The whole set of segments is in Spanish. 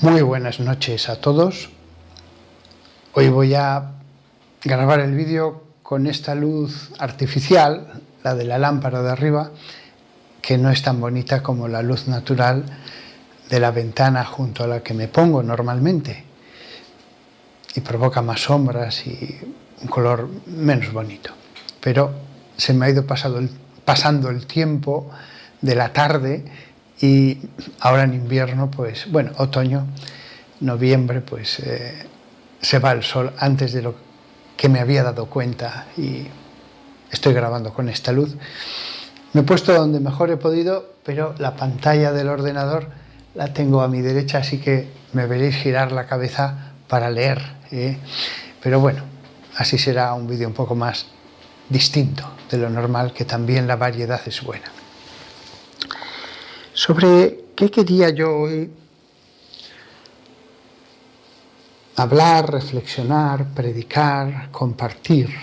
Muy buenas noches a todos. Hoy voy a grabar el vídeo con esta luz artificial, la de la lámpara de arriba, que no es tan bonita como la luz natural de la ventana junto a la que me pongo normalmente y provoca más sombras y un color menos bonito. Pero se me ha ido pasando el tiempo de la tarde y ahora en invierno, pues bueno, otoño, noviembre, pues se va el sol antes de lo que me había dado cuenta y estoy grabando con esta luz. Me he puesto donde mejor he podido, pero la pantalla del ordenador la tengo a mi derecha, así que me veréis girar la cabeza para leer, pero bueno, así será un vídeo un poco más distinto de lo normal, que también la variedad es buena. ¿Sobre qué quería yo hoy hablar, reflexionar, predicar, compartir?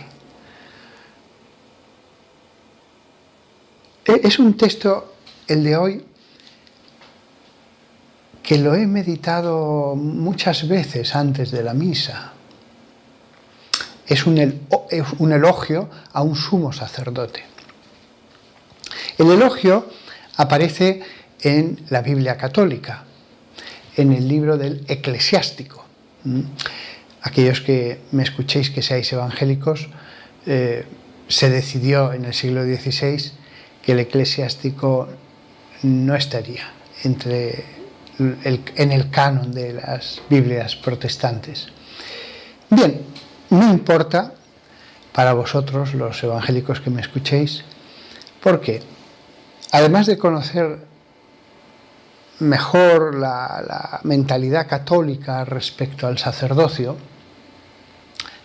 Es un texto, el de hoy, que lo he meditado muchas veces antes de la misa. Es un elogio a un sumo sacerdote. El elogio aparece en la Biblia católica, en el libro del Eclesiástico. Aquellos que me escuchéis que seáis evangélicos, se decidió en el siglo XVI que el Eclesiástico no estaría en el canon de las Biblias protestantes. Bien, no importa para vosotros, los evangélicos que me escuchéis, porque además de conocer mejor la mentalidad católica respecto al sacerdocio,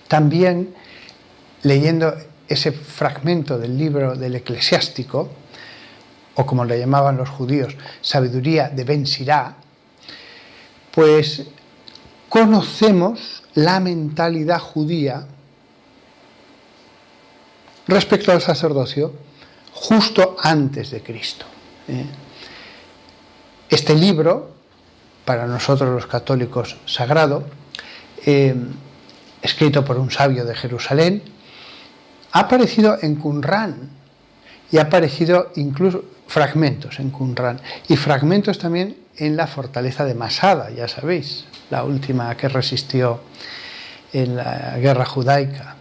también leyendo ese fragmento del libro del Eclesiástico, o como le llamaban los judíos, sabiduría de Ben Sirá, pues conocemos la mentalidad judía respecto al sacerdocio justo antes de Cristo. Este libro, para nosotros los católicos sagrado, escrito por un sabio de Jerusalén, ha aparecido en Qumrán y ha aparecido incluso fragmentos en Qumrán y fragmentos también en la fortaleza de Masada, ya sabéis, la última que resistió en la guerra judaica.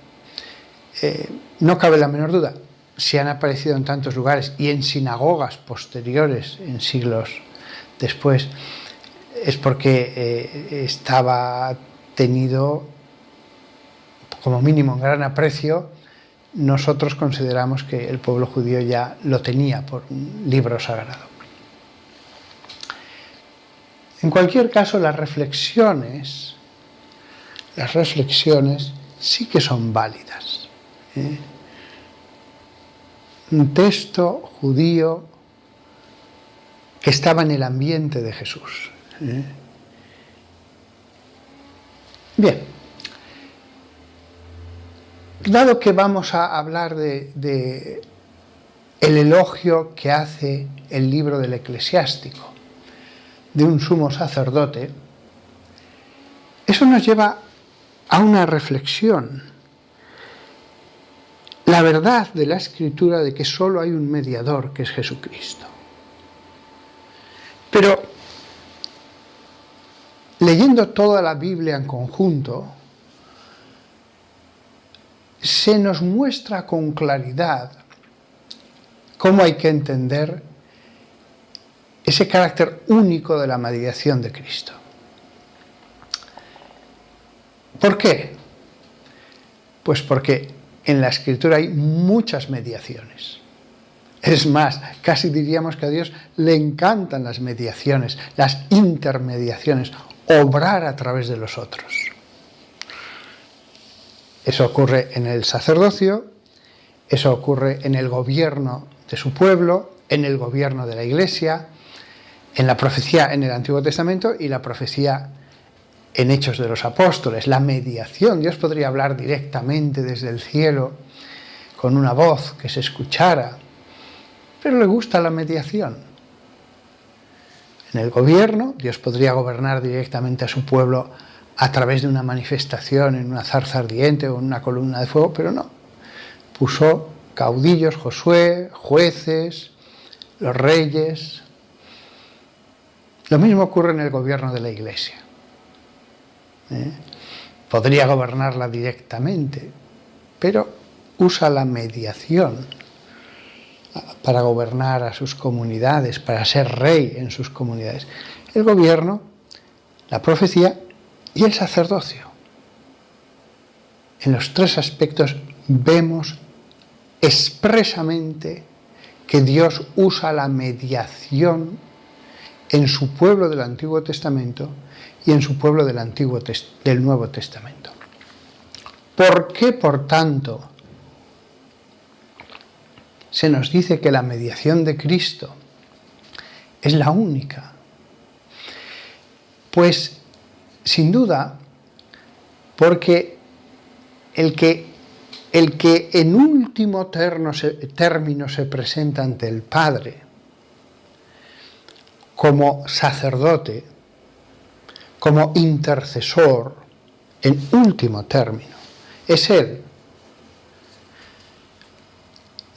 No cabe la menor duda, si han aparecido en tantos lugares y en sinagogas posteriores, en siglos después, es porque estaba tenido como mínimo en gran aprecio. Nosotros consideramos que el pueblo judío ya lo tenía por un libro sagrado. En cualquier caso, las reflexiones sí que son válidas. Un texto judío que estaba en el ambiente de Jesús. Bien, dado que vamos a hablar de el elogio que hace el libro del Eclesiástico de un sumo sacerdote, eso nos lleva a una reflexión. La verdad de la Escritura de que solo hay un mediador, que es Jesucristo. Pero leyendo toda la Biblia en conjunto, se nos muestra con claridad cómo hay que entender ese carácter único de la mediación de Cristo. ¿Por qué? Pues porque en la Escritura hay muchas mediaciones. Es más, casi diríamos que a Dios le encantan las mediaciones, las intermediaciones, obrar a través de los otros. Eso ocurre en el sacerdocio, eso ocurre en el gobierno de su pueblo, en el gobierno de la Iglesia, en la profecía en el Antiguo Testamento y la profecía en Hechos de los Apóstoles. La mediación, Dios podría hablar directamente desde el cielo con una voz que se escuchara, pero le gusta la mediación. En en el gobierno. Dios podría gobernar directamente a su pueblo a través de una manifestación en una zarza ardiente o en una columna de fuego, pero no. Puso caudillos, Josué, jueces, los reyes. Lo mismo ocurre en el gobierno de la Iglesia. Podría gobernarla directamente, pero usa la mediación para gobernar a sus comunidades, para ser rey en sus comunidades. El gobierno, la profecía y el sacerdocio. En los tres aspectos vemos expresamente que Dios usa la mediación en su pueblo del Antiguo Testamento y en su pueblo del Nuevo Testamento. ¿Por qué, por tanto, se nos dice que la mediación de Cristo es la única? Pues, sin duda, porque el que en último término se presenta ante el Padre como sacerdote, como intercesor, en último término, es Él.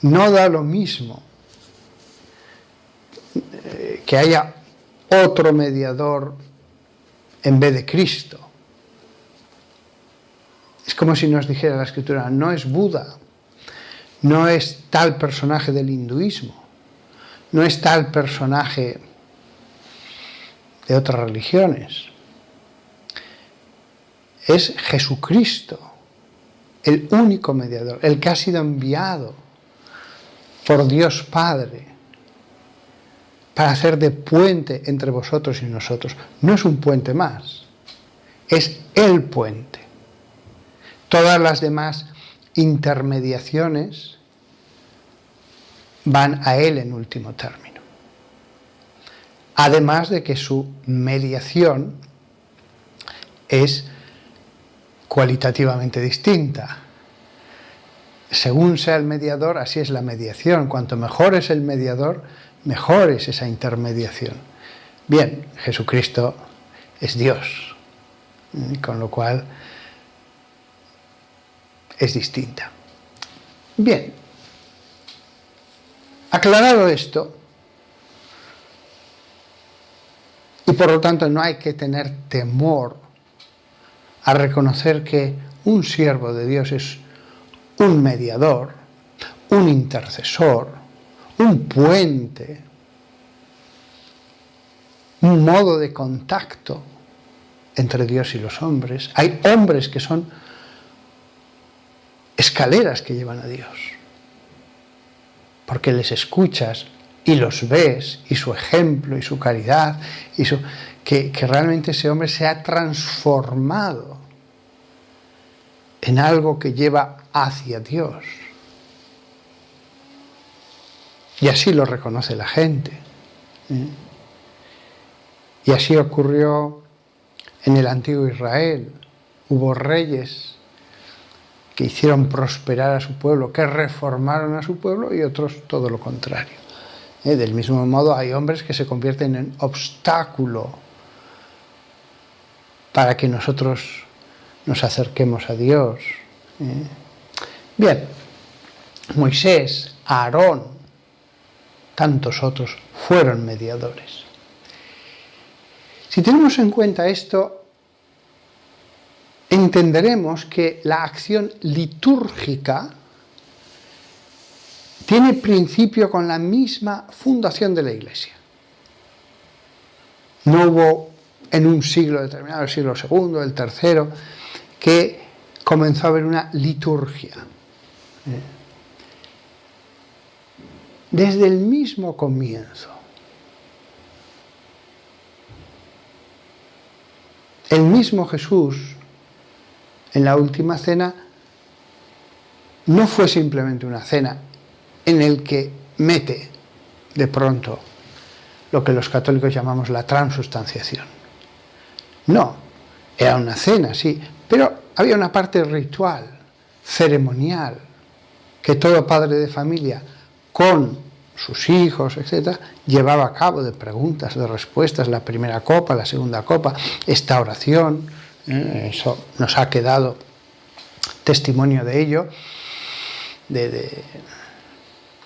No da lo mismo que haya otro mediador en vez de Cristo. Es como si nos dijera la Escritura, no es Buda, no es tal personaje del hinduismo, no es tal personaje de otras religiones. Es Jesucristo, el único mediador, el que ha sido enviado por Dios Padre para hacer de puente entre vosotros y nosotros. No es un puente más, es el puente. Todas las demás intermediaciones van a Él en último término. Además de que su mediación es cualitativamente distinta. Según sea el mediador, así es la mediación. Cuanto mejor es el mediador, mejor es esa intermediación. Bien, Jesucristo es Dios, con lo cual es distinta. Bien, aclarado esto, y por lo tanto no hay que tener temor a reconocer que un siervo de Dios es un mediador, un intercesor, un puente, un modo de contacto entre Dios y los hombres. Hay hombres que son escaleras que llevan a Dios, porque les escuchas y los ves, y su ejemplo y su caridad, y que realmente ese hombre se ha transformado en algo que lleva hacia Dios. Y así lo reconoce la gente. Y así ocurrió en el antiguo Israel. Hubo reyes que hicieron prosperar a su pueblo, que reformaron a su pueblo, y otros todo lo contrario. Del mismo modo, hay hombres que se convierten en obstáculo para que nosotros nos acerquemos a Dios. Bien, Moisés, Aarón, tantos otros fueron mediadores. Si tenemos en cuenta esto, entenderemos que la acción litúrgica tiene principio con la misma fundación de la Iglesia. No hubo en un siglo determinado, el siglo II, el III, que comenzó a haber una liturgia. Desde el mismo comienzo, el mismo Jesús, en la última cena, no fue simplemente una cena en el que mete de pronto lo que los católicos llamamos la transubstanciación. No, era una cena, sí, pero había una parte ritual, ceremonial, que todo padre de familia, con sus hijos, etc., llevaba a cabo de preguntas, de respuestas, la primera copa, la segunda copa, esta oración, eso nos ha quedado testimonio de ello, de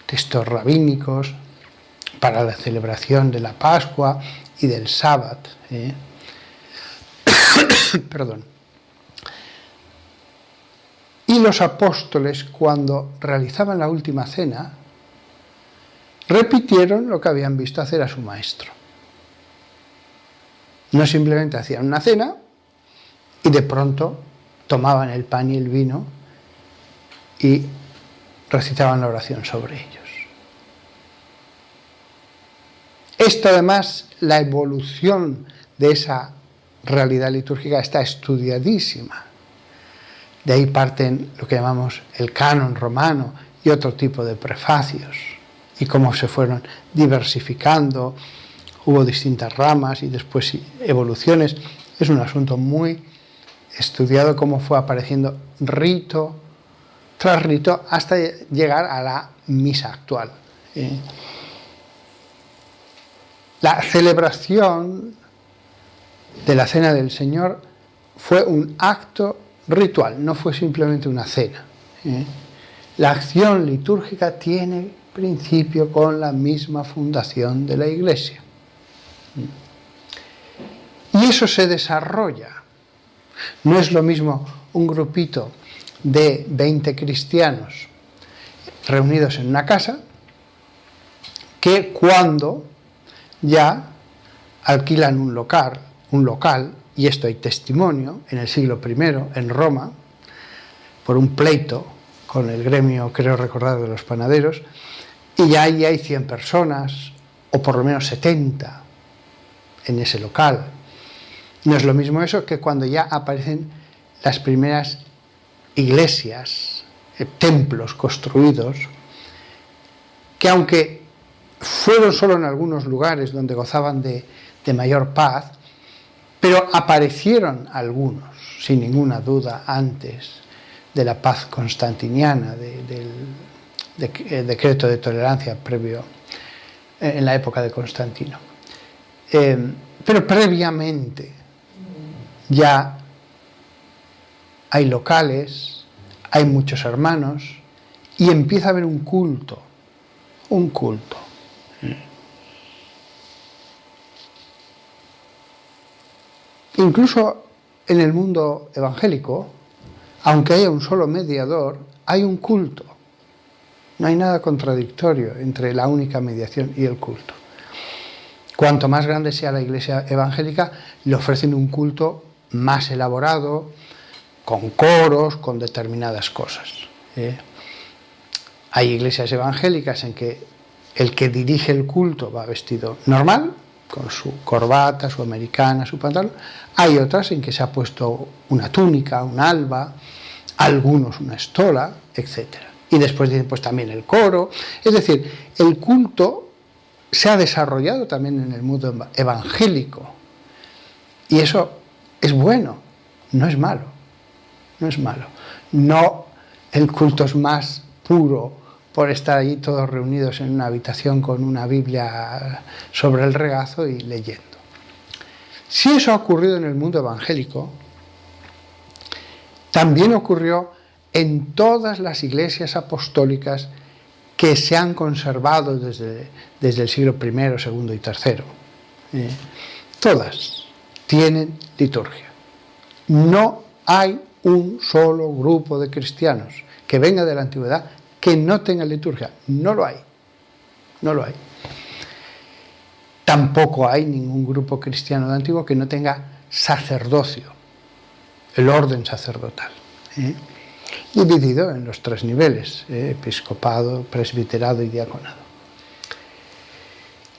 textos rabínicos para la celebración de la Pascua y del Sábado. Perdón. Y los apóstoles, cuando realizaban la última cena, repitieron lo que habían visto hacer a su maestro. No simplemente hacían una cena y de pronto tomaban el pan y el vino y recitaban la oración sobre ellos. Esto, además, la evolución de esa realidad litúrgica está estudiadísima. De ahí parten lo que llamamos el canon romano y otro tipo de prefacios, y cómo se fueron diversificando, hubo distintas ramas y después evoluciones. Es un asunto muy estudiado cómo fue apareciendo rito tras rito hasta llegar a la misa actual. La celebración de la Cena del Señor fue un acto ritual, no fue simplemente una cena. La acción litúrgica tiene principio con la misma fundación de la Iglesia. Y eso se desarrolla. No es lo mismo un grupito de 20 cristianos reunidos en una casa que cuando ya alquilan un local, y esto hay testimonio, en el siglo I, en Roma, por un pleito con el gremio, creo recordar, de los panaderos, y ya ahí hay 100 personas, o por lo menos 70 en ese local. No es lo mismo eso que cuando ya aparecen las primeras iglesias, templos construidos, que aunque fueron solo en algunos lugares donde gozaban de mayor paz, pero aparecieron algunos, sin ninguna duda, antes de la paz constantiniana, del decreto de tolerancia previo en la época de Constantino. Pero previamente ya hay locales, hay muchos hermanos y empieza a haber un culto. Incluso en el mundo evangélico, aunque haya un solo mediador, hay un culto. No hay nada contradictorio entre la única mediación y el culto. Cuanto más grande sea la iglesia evangélica, le ofrecen un culto más elaborado, con coros, con determinadas cosas. Hay iglesias evangélicas en que el que dirige el culto va vestido normal, con su corbata, su americana, su pantalón. Hay otras en que se ha puesto una túnica, un alba, algunos una estola, etc. Y después dicen pues también el coro. Es decir, el culto se ha desarrollado también en el mundo evangélico. Y eso es bueno, no es malo. No es malo. No, el culto es más puro por estar allí todos reunidos en una habitación con una Biblia sobre el regazo y leyendo. Si eso ha ocurrido en el mundo evangélico, también ocurrió en todas las iglesias apostólicas que se han conservado desde el siglo I, II y III. Todas tienen liturgia. No hay un solo grupo de cristianos que venga de la antigüedad que no tenga liturgia. No lo hay. No lo hay. Tampoco hay ningún grupo cristiano de antiguo que no tenga sacerdocio, el orden sacerdotal, dividido en los 3 niveles, episcopado, presbiterado y diaconado.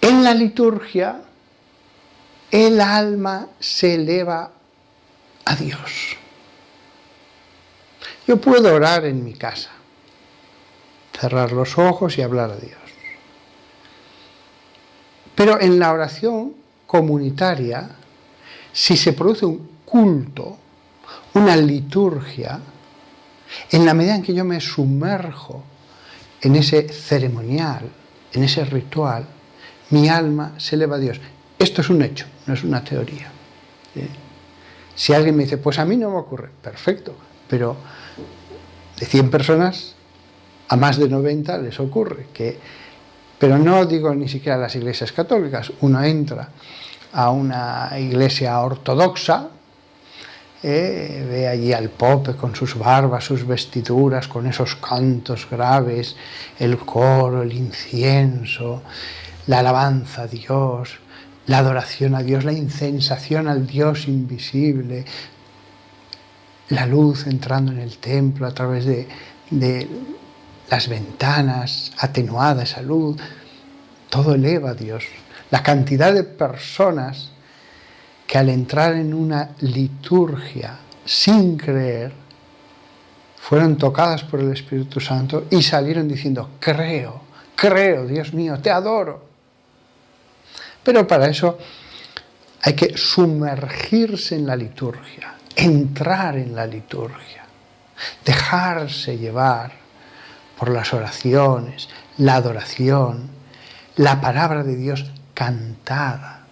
En la liturgia, el alma se eleva a Dios. Yo puedo orar en mi casa, cerrar los ojos y hablar a Dios. Pero en la oración comunitaria, si se produce un culto, una liturgia, en la medida en que yo me sumerjo en ese ceremonial, en ese ritual, mi alma se eleva a Dios. Esto es un hecho, no es una teoría. Si alguien me dice, pues a mí no me ocurre, perfecto, pero de 100 personas, a más de 90 les ocurre. Pero no digo ni siquiera las iglesias católicas. Uno entra a una iglesia ortodoxa, ve allí al pope con sus barbas, sus vestiduras, con esos cantos graves, el coro, el incienso, la alabanza a Dios, la adoración a Dios, la incensación al Dios invisible, la luz entrando en el templo a través de las ventanas, atenuada esa luz, todo eleva a Dios. La cantidad de personas que al entrar en una liturgia sin creer, fueron tocadas por el Espíritu Santo y salieron diciendo, creo, Dios mío, te adoro. Pero para eso hay que sumergirse en la liturgia, entrar en la liturgia, dejarse llevar por las oraciones, la adoración, la palabra de Dios cantada.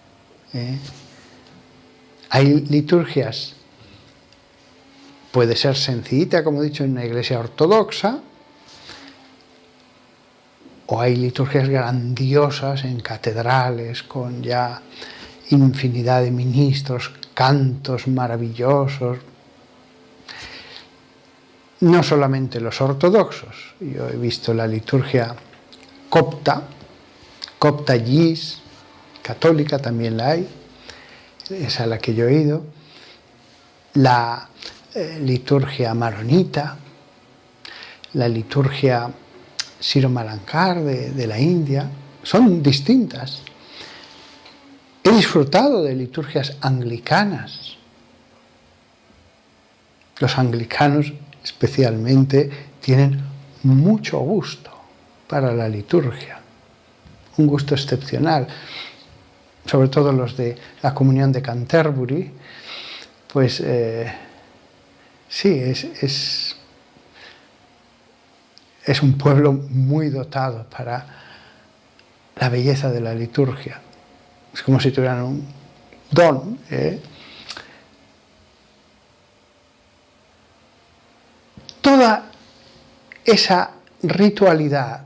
Hay liturgias, puede ser sencillita, como he dicho, en una iglesia ortodoxa, o hay liturgias grandiosas en catedrales con ya infinidad de ministros, cantos maravillosos. No solamente los ortodoxos, yo he visto la liturgia copta yis, católica también la hay, es a la que yo he ido, la liturgia maronita, la liturgia siro-malankar de la India, son distintas. He disfrutado de liturgias anglicanas. Los anglicanos especialmente tienen mucho gusto para la liturgia, un gusto excepcional. Sobre todo los de la comunión de Canterbury, pues sí, es un pueblo muy dotado para la belleza de la liturgia. Es como si tuvieran un don. Toda esa ritualidad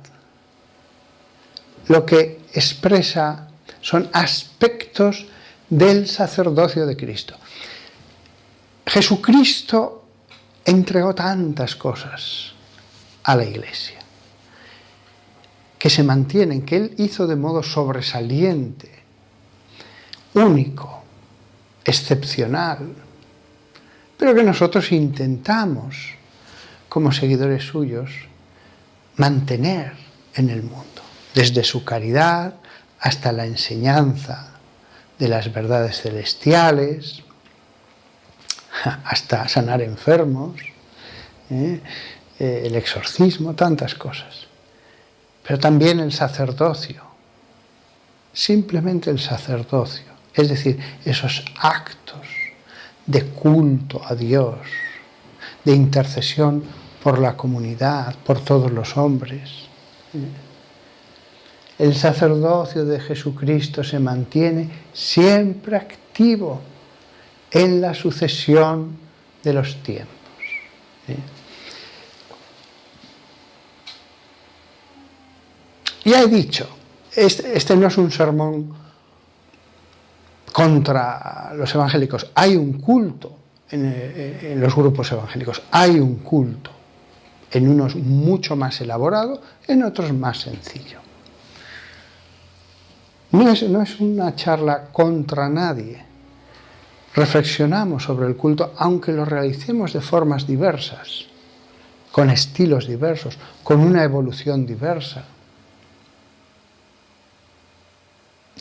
lo que expresa son aspectos del sacerdocio de Cristo. Jesucristo entregó tantas cosas a la Iglesia que se mantienen, que Él hizo de modo sobresaliente, único, excepcional, pero que nosotros intentamos, como seguidores suyos, mantener en el mundo, desde su caridad hasta la enseñanza de las verdades celestiales, hasta sanar enfermos, el exorcismo, tantas cosas. Pero también el sacerdocio, simplemente el sacerdocio, es decir, esos actos de culto a Dios, de intercesión por la comunidad, por todos los hombres. El sacerdocio de Jesucristo se mantiene siempre activo en la sucesión de los tiempos. Ya he dicho, este no es un sermón contra los evangélicos. Hay un culto en los grupos evangélicos, hay un culto, en unos mucho más elaborado, en otros más sencillo. No es una charla contra nadie. Reflexionamos sobre el culto, aunque lo realicemos de formas diversas, con estilos diversos, con una evolución diversa.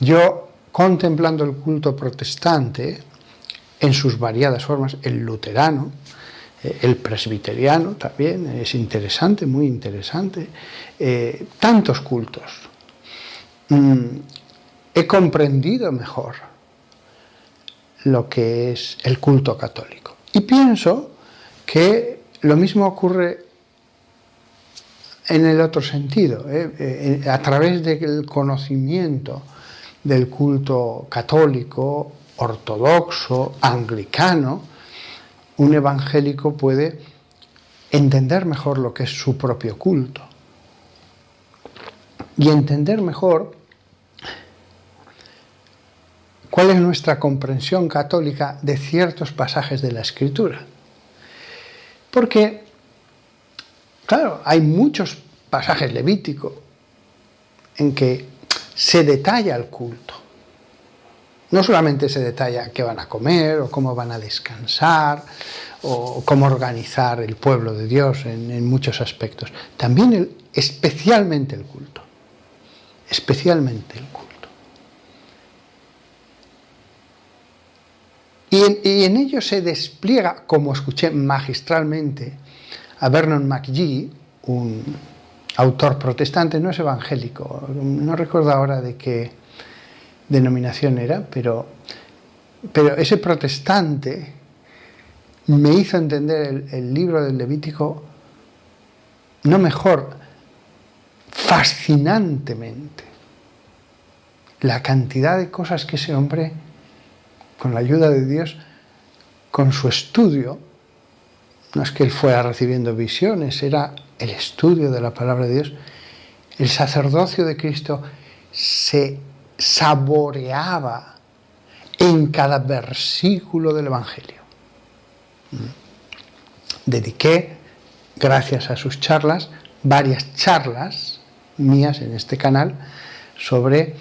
Yo, contemplando el culto protestante, en sus variadas formas, el luterano, el presbiteriano también, es interesante, muy interesante, tantos cultos, he comprendido mejor lo que es el culto católico. Y pienso que lo mismo ocurre en el otro sentido, a través del conocimiento del culto católico, ortodoxo, anglicano, un evangélico puede entender mejor lo que es su propio culto y entender mejor cuál es nuestra comprensión católica de ciertos pasajes de la Escritura. Porque, claro, hay muchos pasajes levíticos en que se detalla el culto. No solamente se detalla qué van a comer o cómo van a descansar o cómo organizar el pueblo de Dios en muchos aspectos. También especialmente el culto. Especialmente el culto. Y en ello se despliega, como escuché magistralmente a Vernon McGee, un autor protestante, no es evangélico, no recuerdo ahora de qué denominación era, pero ese protestante me hizo entender el libro del Levítico, no mejor, fascinantemente. La cantidad de cosas que ese hombre, con la ayuda de Dios, con su estudio, no es que él fuera recibiendo visiones, era el estudio de la palabra de Dios, el sacerdocio de Cristo se saboreaba en cada versículo del Evangelio. Dediqué, gracias a sus charlas, varias charlas mías en este canal sobre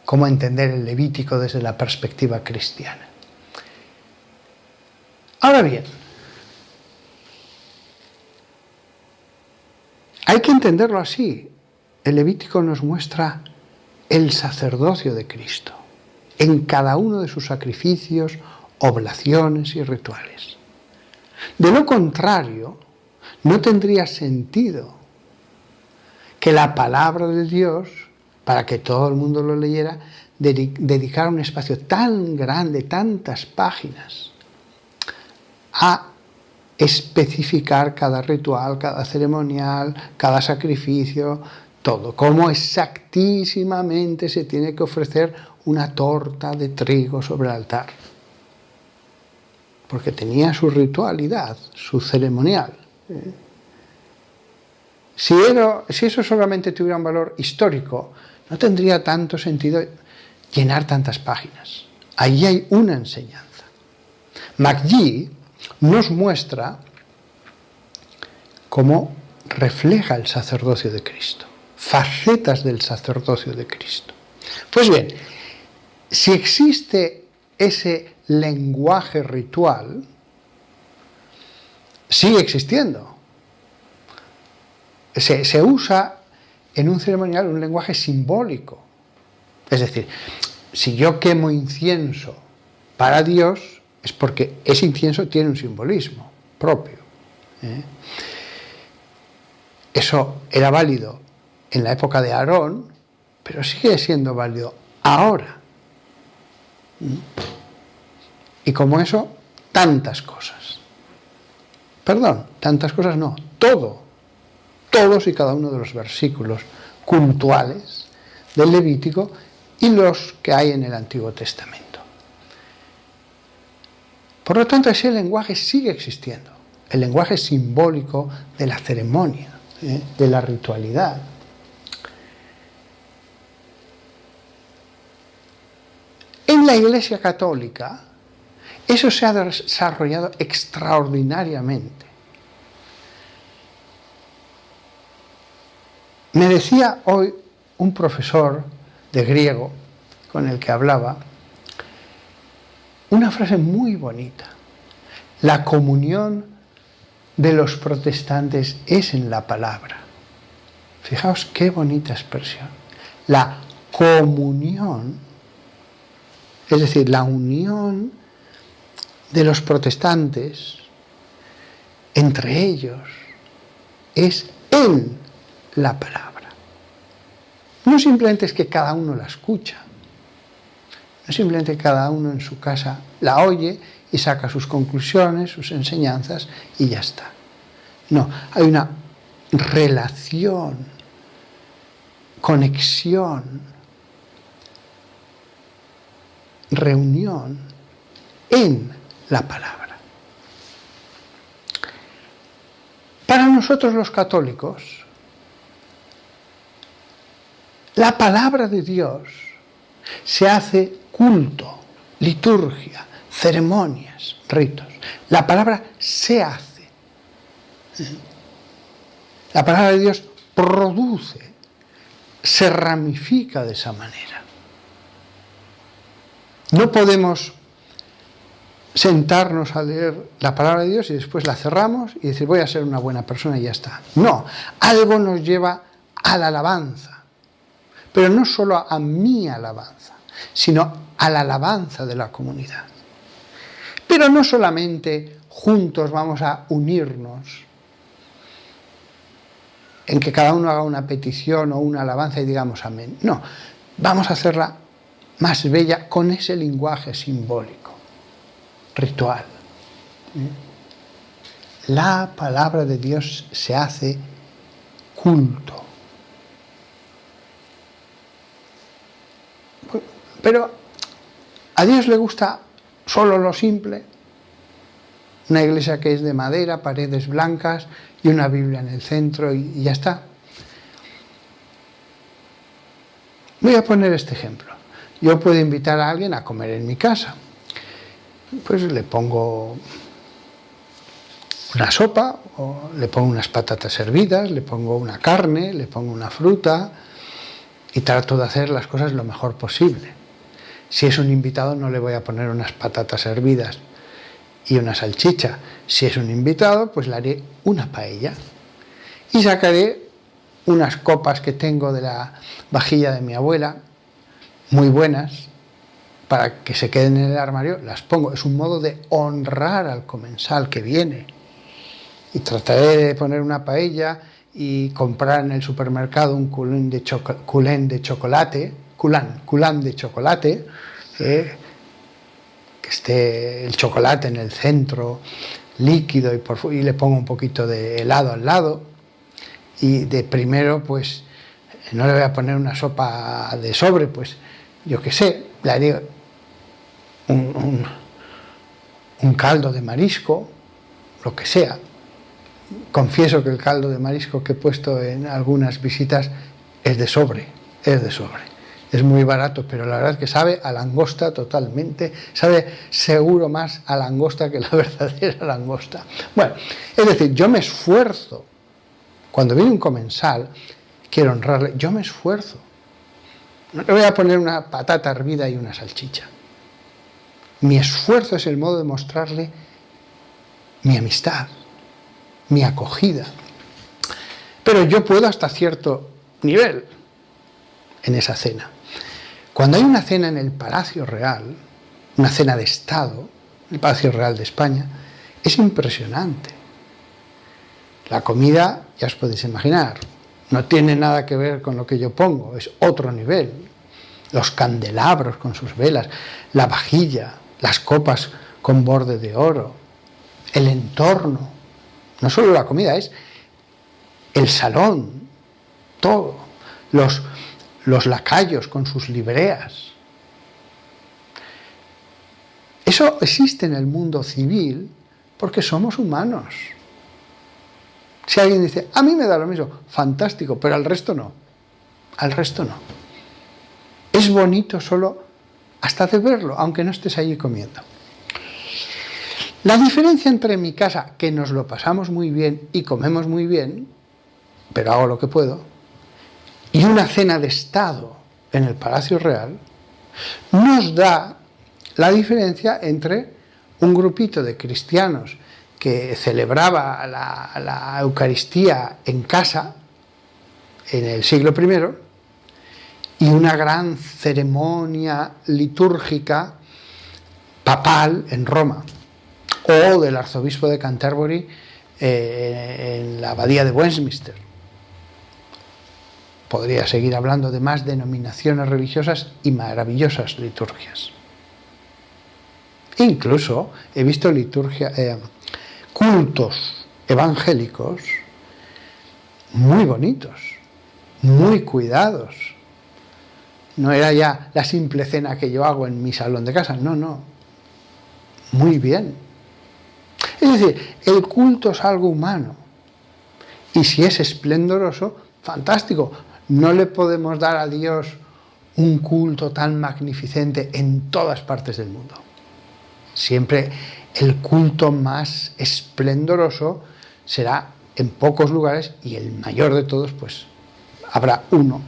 cómo entender el Levítico desde la perspectiva cristiana. Ahora bien, hay que entenderlo así. El Levítico nos muestra el sacerdocio de Cristo en cada uno de sus sacrificios, oblaciones y rituales. De lo contrario, no tendría sentido que la palabra de Dios, para que todo el mundo lo leyera, dedicara un espacio tan grande, tantas páginas, a especificar cada ritual, cada ceremonial, cada sacrificio, todo, cómo exactísimamente se tiene que ofrecer una torta de trigo sobre el altar. Porque tenía su ritualidad, su ceremonial. Si eso solamente tuviera un valor histórico, no tendría tanto sentido llenar tantas páginas. Allí hay una enseñanza. McGee nos muestra cómo refleja el sacerdocio de Cristo, facetas del sacerdocio de Cristo. Pues bien, si existe ese lenguaje ritual, sigue existiendo. Se usa en un ceremonial un lenguaje simbólico. Es decir, si yo quemo incienso para Dios, es porque ese incienso tiene un simbolismo propio. Eso era válido en la época de Aarón, pero sigue siendo válido ahora. Y como eso, tantas cosas. Perdón, tantas cosas no, todos y cada uno de los versículos cultuales del Levítico y los que hay en el Antiguo Testamento. Por lo tanto, ese lenguaje sigue existiendo, el lenguaje simbólico de la ceremonia, de la ritualidad. En la Iglesia Católica, eso se ha desarrollado extraordinariamente. Me decía hoy un profesor de griego con el que hablaba una frase muy bonita. La comunión de los protestantes es en la palabra. Fijaos qué bonita expresión. La comunión, es decir, la unión de los protestantes entre ellos es en la palabra. No simplemente es que cada uno la escucha, no simplemente cada uno en su casa la oye y saca sus conclusiones, sus enseñanzas y ya está. No, hay una relación, conexión, reunión en la palabra. Para nosotros los católicos, la palabra de Dios se hace culto, liturgia, ceremonias, ritos. La palabra se hace. La palabra de Dios produce, se ramifica de esa manera. No podemos sentarnos a leer la palabra de Dios y después la cerramos y decir voy a ser una buena persona y ya está. No, algo nos lleva a la alabanza, pero no solo a mi alabanza, sino a la alabanza de la comunidad. Pero no solamente juntos vamos a unirnos en que cada uno haga una petición o una alabanza y digamos amén. No, vamos a hacerla más bella con ese lenguaje simbólico, ritual. La palabra de Dios se hace culto. Pero a Dios le gusta solo lo simple. Una iglesia que es de madera, paredes blancas y una Biblia en el centro y ya está. Voy a poner este ejemplo. Yo puedo invitar a alguien a comer en mi casa. Pues le pongo una sopa, o le pongo unas patatas hervidas, le pongo una carne, le pongo una fruta y trato de hacer las cosas lo mejor posible. Si es un invitado no le voy a poner unas patatas hervidas y una salchicha. Si es un invitado, pues le haré una paella y sacaré unas copas que tengo de la vajilla de mi abuela, muy buenas, para que se queden en el armario, las pongo. Es un modo de honrar al comensal que viene. Y trataré de poner una paella y comprar en el supermercado un culán de chocolate, que esté el chocolate en el centro, líquido, y le pongo un poquito de helado al lado. Y de primero, pues, no le voy a poner una sopa de sobre, pues, yo qué sé, le haré un caldo de marisco, lo que sea. Confieso que el caldo de marisco que he puesto en algunas visitas es de sobre. Es muy barato, pero la verdad es que sabe a langosta totalmente, sabe seguro más a langosta que la verdadera langosta. Bueno, es decir, yo me esfuerzo, cuando viene un comensal, quiero honrarle, yo me esfuerzo. No le voy a poner una patata hervida y una salchicha. Mi esfuerzo es el modo de mostrarle mi amistad, mi acogida. Pero yo puedo hasta cierto nivel en esa cena. Cuando hay una cena en el Palacio Real, una cena de Estado, el Palacio Real de España, es impresionante. La comida, ya os podéis imaginar, no tiene nada que ver con lo que yo pongo, es otro nivel. Los candelabros con sus velas, la vajilla, las copas con borde de oro, el entorno, no solo la comida, es el salón, todo, los lacayos con sus libreas. Eso existe en el mundo civil porque somos humanos. Si alguien dice, a mí me da lo mismo, fantástico, pero al resto no. Al resto no. Es bonito solo hasta de verlo, aunque no estés allí comiendo. La diferencia entre mi casa, que nos lo pasamos muy bien y comemos muy bien, pero hago lo que puedo, y una cena de Estado en el Palacio Real, nos da la diferencia entre un grupito de cristianos que celebraba la Eucaristía en casa en el siglo I y una gran ceremonia litúrgica papal en Roma, o del arzobispo de Canterbury en la abadía de Westminster. Podría seguir hablando de más denominaciones religiosas y maravillosas liturgias. Incluso he visto cultos evangélicos muy bonitos, muy cuidados. No era ya la simple cena que yo hago en mi salón de casa, no, muy bien. Es decir, el culto es algo humano, y si es esplendoroso, fantástico. No le podemos dar a Dios un culto tan magnificente en todas partes del mundo. Siempre el culto más esplendoroso será en pocos lugares, y el mayor de todos, pues habrá uno,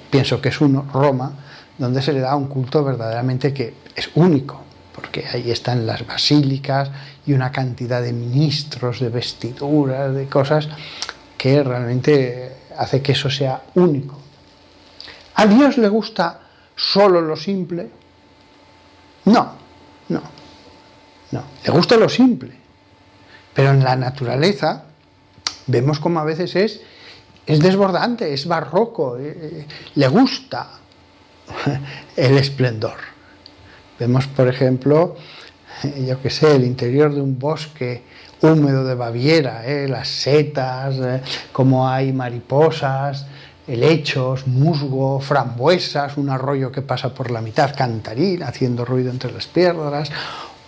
pienso que es uno, Roma, donde se le da un culto verdaderamente que es único, porque ahí están las basílicas y una cantidad de ministros, de vestiduras, de cosas que realmente hace que eso sea único. ¿A Dios le gusta solo lo simple? No. Le gusta lo simple. Pero en la naturaleza vemos como a veces es desbordante, es barroco, le gusta el esplendor. Vemos, por ejemplo, yo qué sé, el interior de un bosque húmedo de Baviera, las setas, como hay mariposas, helechos, musgo, frambuesas, un arroyo que pasa por la mitad, cantarín, haciendo ruido entre las piedras,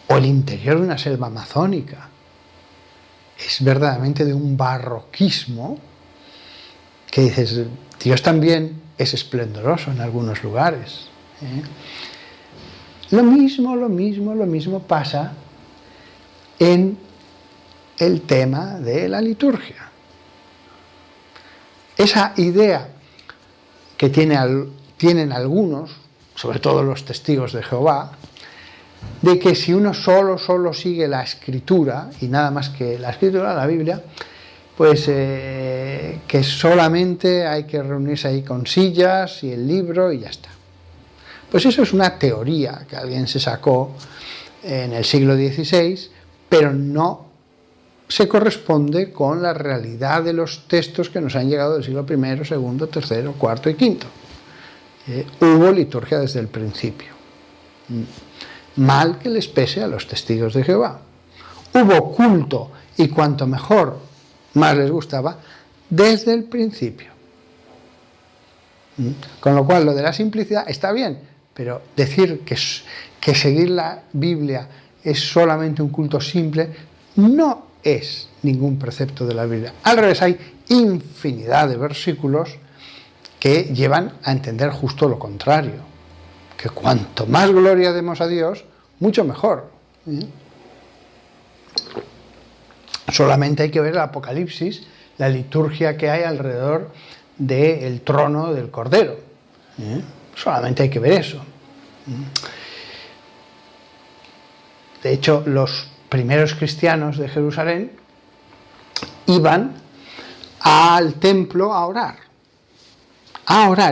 o el interior de una selva amazónica. Es verdaderamente de un barroquismo que dices, Dios también es esplendoroso en algunos lugares. Lo mismo pasa en el tema de la liturgia. Esa idea que tienen algunos, sobre todo los testigos de Jehová, de que si uno solo sigue la Escritura, y nada más que la Escritura, la Biblia, pues que solamente hay que reunirse ahí con sillas y el libro y ya está. Pues eso es una teoría que alguien se sacó en el siglo XVI, pero no se corresponde con la realidad de los textos que nos han llegado del siglo I, II, III, IV y V. Hubo liturgia desde el principio. Mal que les pese a los testigos de Jehová. Hubo culto, y cuanto mejor, más les gustaba, desde el principio. Con lo cual, lo de la simplicidad está bien, pero decir que seguir la Biblia es solamente un culto simple no es ningún precepto de la Biblia. Al revés, hay infinidad de versículos que llevan a entender justo lo contrario, que cuanto más gloria demos a Dios, mucho mejor. Solamente hay que ver el Apocalipsis, la liturgia que hay alrededor del trono del Cordero. Solamente hay que ver eso. De hecho, los primeros cristianos de Jerusalén iban al templo a orar,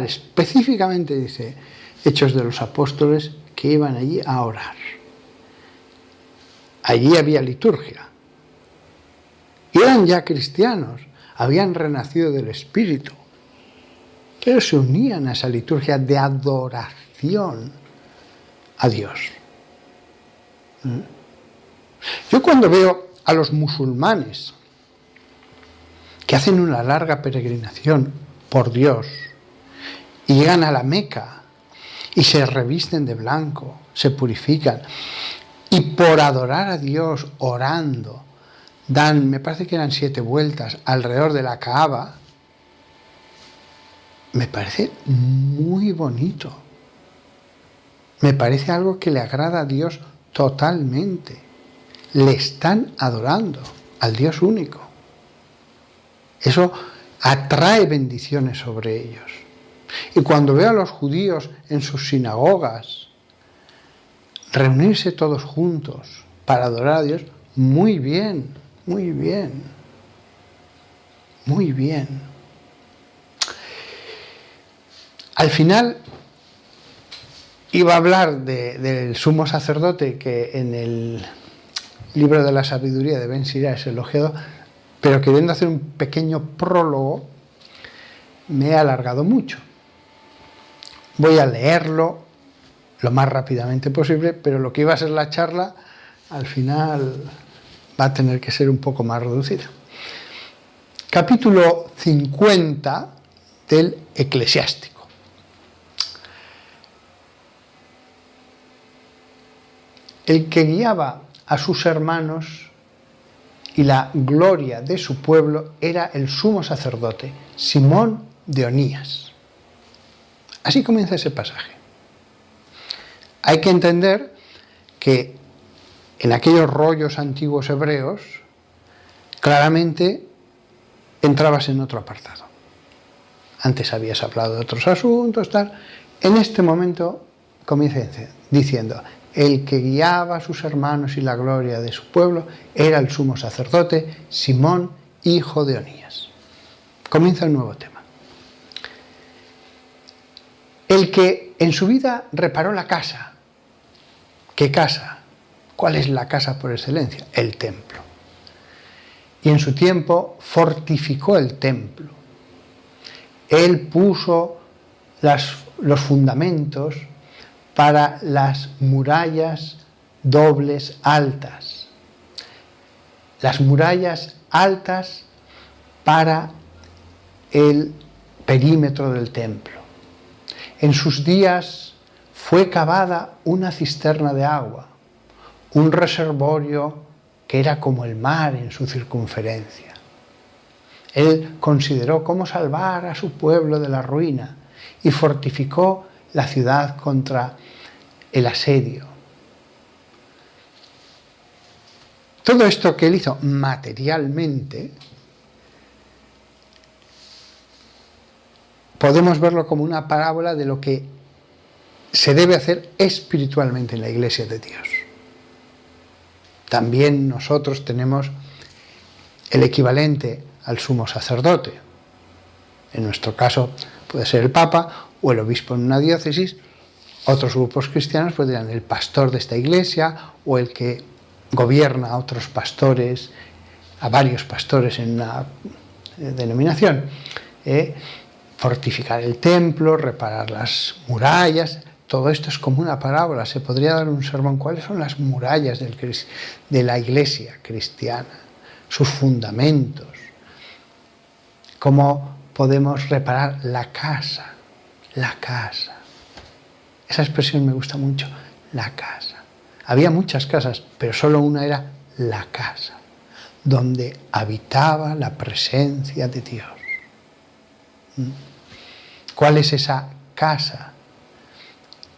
específicamente dice Hechos de los Apóstoles que iban allí a orar. Allí había liturgia. Y eran ya cristianos, habían renacido del Espíritu, pero se unían a esa liturgia de adoración a Dios. Yo cuando veo a los musulmanes que hacen una larga peregrinación por Dios y llegan a la Meca y se revisten de blanco, se purifican y por adorar a Dios orando dan, me parece que eran 7 vueltas alrededor de la Kaaba, me parece muy bonito. Me parece algo que le agrada a Dios totalmente. Le están adorando al Dios único. Eso atrae bendiciones sobre ellos. Y cuando veo a los judíos en sus sinagogas reunirse todos juntos para adorar a Dios, muy bien, muy bien, muy bien. Al final iba a hablar del sumo sacerdote que en el libro de la sabiduría de Ben Sira es elogiado, pero queriendo hacer un pequeño prólogo me he alargado mucho. Voy a leerlo lo más rápidamente posible, pero lo que iba a ser la charla al final va a tener que ser un poco más reducida. capítulo 50 del Eclesiástico. El que guiaba a sus hermanos y la gloria de su pueblo era el sumo sacerdote, Simón de Onías. Así comienza ese pasaje. Hay que entender que en aquellos rollos antiguos hebreos, claramente entrabas en otro apartado. Antes habías hablado de otros asuntos, tal. En este momento comienza diciendo: el que guiaba a sus hermanos y la gloria de su pueblo era el sumo sacerdote, Simón, hijo de Onías. Comienza un nuevo tema. El que en su vida reparó la casa. ¿Qué casa? ¿Cuál es la casa por excelencia? El templo. Y en su tiempo fortificó el templo. Él puso los fundamentos para las murallas dobles altas. Las murallas altas para el perímetro del templo. En sus días fue cavada una cisterna de agua, un reservorio que era como el mar en su circunferencia. Él consideró cómo salvar a su pueblo de la ruina y fortificó la ciudad contra el asedio. Todo esto que él hizo materialmente, podemos verlo como una parábola de lo que se debe hacer espiritualmente en la Iglesia de Dios. También nosotros tenemos el equivalente al sumo sacerdote. En nuestro caso puede ser el Papa o el obispo en una diócesis. Otros grupos cristianos podrían el pastor de esta iglesia o el que gobierna a otros pastores, a varios pastores en una denominación. Fortificar el templo, reparar las murallas. Todo esto es como una parábola. Se podría dar un sermón. ¿Cuáles son las murallas de la iglesia cristiana? Sus fundamentos. ¿Cómo podemos reparar la casa? La casa. Esa expresión me gusta mucho. La casa. Había muchas casas, pero solo una era la casa, donde habitaba la presencia de Dios. ¿Cuál es esa casa?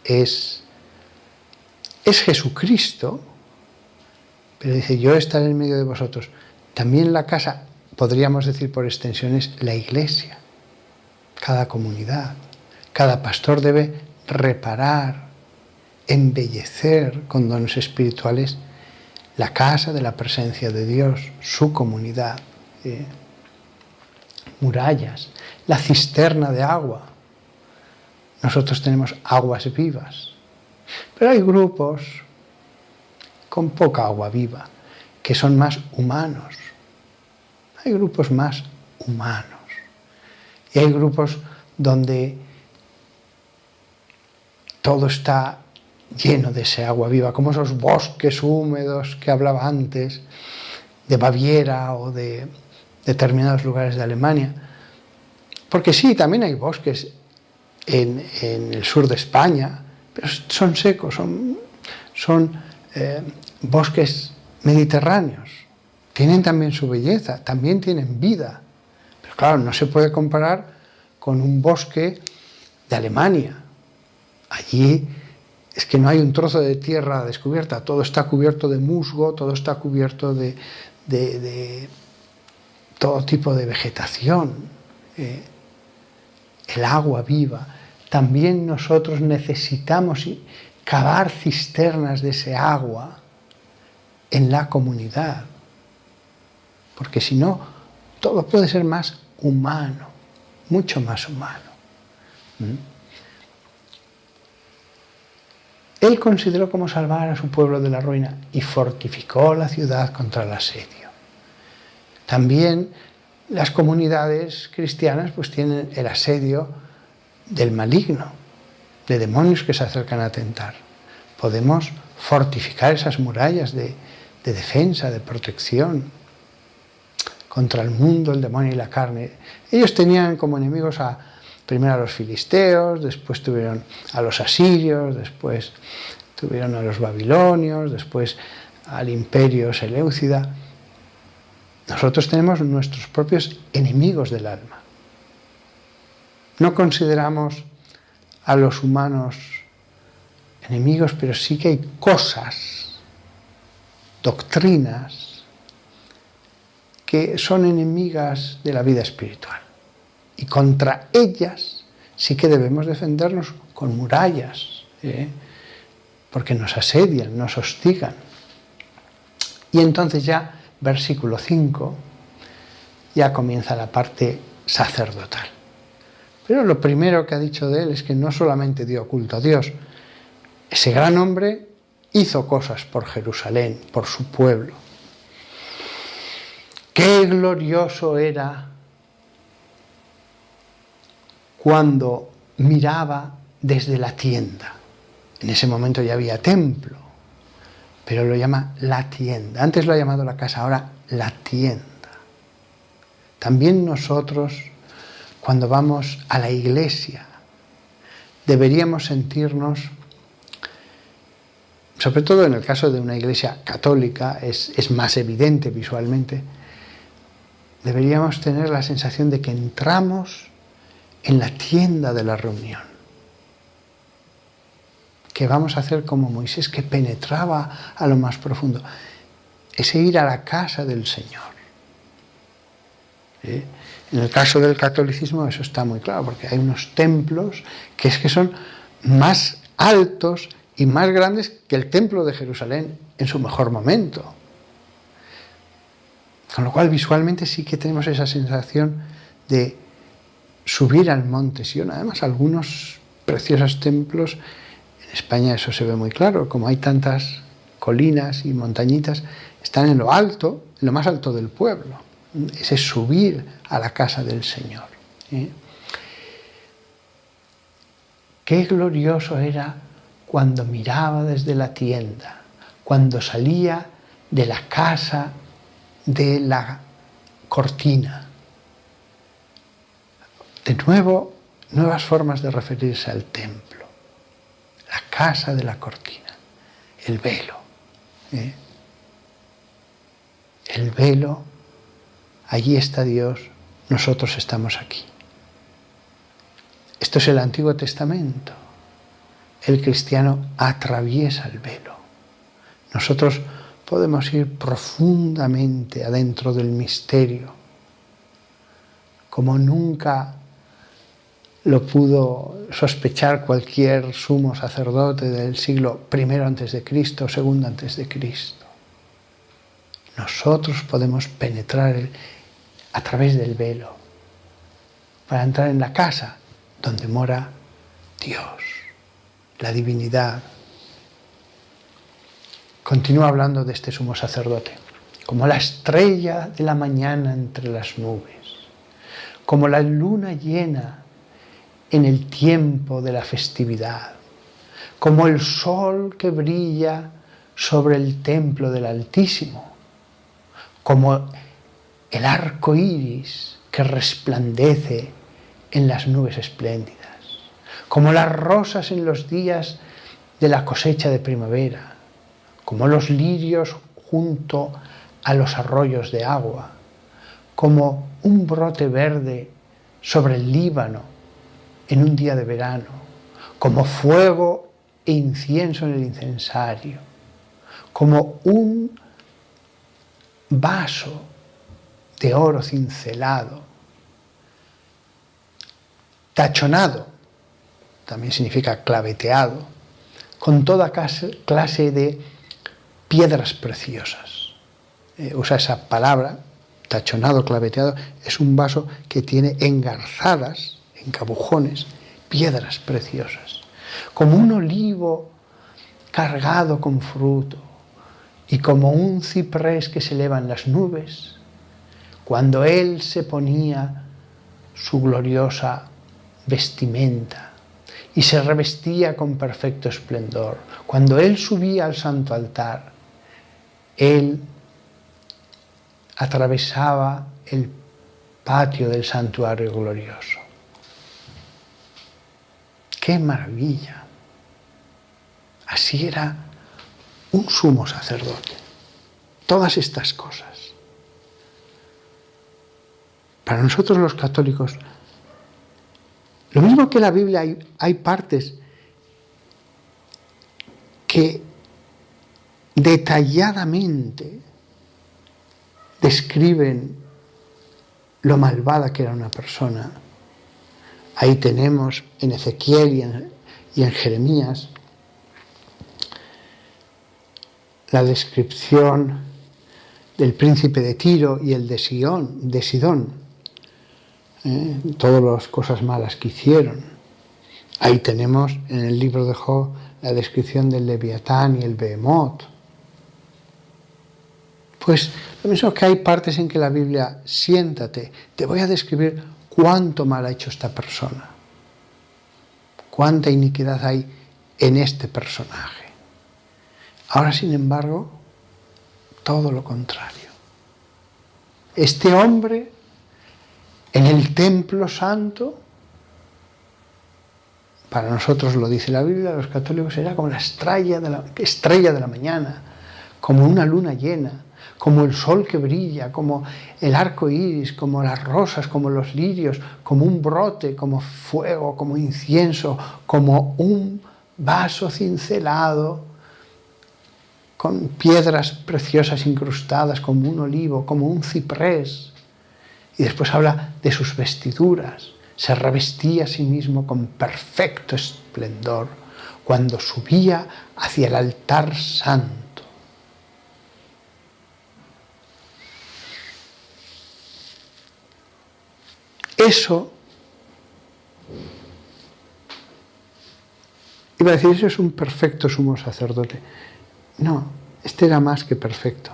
Es Jesucristo, pero dice: yo estaré en medio de vosotros. También la casa, podríamos decir por extensión, es la iglesia. Cada comunidad, cada pastor debe reparar, embellecer con dones espirituales la casa de la presencia de Dios, su comunidad. Murallas, la cisterna de agua. Nosotros tenemos aguas vivas, pero hay grupos con poca agua viva que son más humanos. Hay grupos más humanos y hay grupos donde todo está lleno de esa agua viva, como esos bosques húmedos que hablaba antes, de Baviera o de determinados lugares de Alemania. Porque sí, también hay bosques en el sur de España, pero son secos, son bosques mediterráneos. Tienen también su belleza, también tienen vida. Pero claro, no se puede comparar con un bosque de Alemania. Allí es que no hay un trozo de tierra descubierta, todo está cubierto de musgo, todo está cubierto de todo tipo de vegetación. El agua viva. También nosotros necesitamos cavar cisternas de ese agua en la comunidad, porque si no, todo puede ser más humano, mucho más humano. Él consideró cómo salvar a su pueblo de la ruina y fortificó la ciudad contra el asedio. También las comunidades cristianas pues tienen el asedio del maligno, de demonios que se acercan a tentar. Podemos fortificar esas murallas de defensa, de protección. contra el mundo, el demonio y la carne. Ellos tenían como enemigos primero a los filisteos, después tuvieron a los asirios, después tuvieron a los babilonios, después al imperio seleucida. Nosotros tenemos nuestros propios enemigos del alma. No consideramos a los humanos enemigos, pero sí que hay cosas, doctrinas, que son enemigas de la vida espiritual. Y contra ellas sí que debemos defendernos con murallas, porque nos asedian, nos hostigan. Y entonces ya, versículo 5, ya comienza la parte sacerdotal. Pero lo primero que ha dicho de él es que no solamente dio culto a Dios, ese gran hombre hizo cosas por Jerusalén, por su pueblo. Qué glorioso era cuando miraba desde la tienda. En ese momento ya había templo, pero lo llama la tienda. Antes lo ha llamado la casa, ahora la tienda. También nosotros, cuando vamos a la iglesia, deberíamos sentirnos, sobre todo en el caso de una iglesia católica, es más evidente visualmente, deberíamos tener la sensación de que entramos en la tienda de la reunión, que vamos a hacer como Moisés, que penetraba a lo más profundo, ese ir a la casa del Señor. En el caso del catolicismo eso está muy claro, porque hay unos templos que son más altos y más grandes que el templo de Jerusalén en su mejor momento. Con lo cual visualmente sí que tenemos esa sensación de subir al monte Sión. Además, algunos preciosos templos, en España eso se ve muy claro, como hay tantas colinas y montañitas, están en lo alto, en lo más alto del pueblo. Ese subir a la casa del Señor. Qué glorioso era cuando miraba desde la tienda, cuando salía de la casa de la cortina. De nuevo, nuevas formas de referirse al templo. La casa de la cortina, el velo. El velo, allí está Dios, nosotros estamos aquí. Esto es el Antiguo Testamento. El cristiano atraviesa el velo. Nosotros podemos ir profundamente adentro del misterio, como nunca lo pudo sospechar cualquier sumo sacerdote del siglo I antes de Cristo, II antes de Cristo. Nosotros podemos penetrar a través del velo para entrar en la casa donde mora Dios, la divinidad. Continúa hablando de este sumo sacerdote, como la estrella de la mañana entre las nubes, como la luna llena en el tiempo de la festividad, como el sol que brilla sobre el templo del Altísimo, como el arco iris que resplandece en las nubes espléndidas, como las rosas en los días de la cosecha de primavera, como los lirios junto a los arroyos de agua, como un brote verde sobre el Líbano en un día de verano, como fuego e incienso en el incensario, como un vaso de oro cincelado, tachonado, también significa claveteado, con toda clase de piedras preciosas. Usa esa palabra, tachonado, claveteado, es un vaso que tiene engarzadas, encabujones, piedras preciosas, como un olivo cargado con fruto y como un ciprés que se eleva en las nubes, cuando él se ponía su gloriosa vestimenta y se revestía con perfecto esplendor, cuando él subía al santo altar, él atravesaba el patio del santuario glorioso. ¡Qué maravilla! Así era un sumo sacerdote. Todas estas cosas. Para nosotros los católicos, lo mismo que en la Biblia hay partes que detalladamente describen lo malvada que era una persona. Ahí tenemos en Ezequiel y en Jeremías la descripción del príncipe de Tiro y el de Sidón, todas las cosas malas que hicieron. Ahí tenemos en el libro de Job la descripción del Leviatán y el Behemoth. Pues lo mismo que hay partes en que la Biblia, siéntate, te voy a describir cuánto mal ha hecho esta persona, cuánta iniquidad hay en este personaje. Ahora, sin embargo, todo lo contrario. Este hombre, en el templo santo, para nosotros lo dice la Biblia, los católicos, era como la estrella de la mañana, como una luna llena, como el sol que brilla, como el arco iris, como las rosas, como los lirios, como un brote, como fuego, como incienso, como un vaso cincelado, con piedras preciosas incrustadas, como un olivo, como un ciprés. Y después habla de sus vestiduras. Se revestía a sí mismo con perfecto esplendor cuando subía hacia el altar santo. Eso, iba a decir, eso es un perfecto sumo sacerdote. No, este era más que perfecto,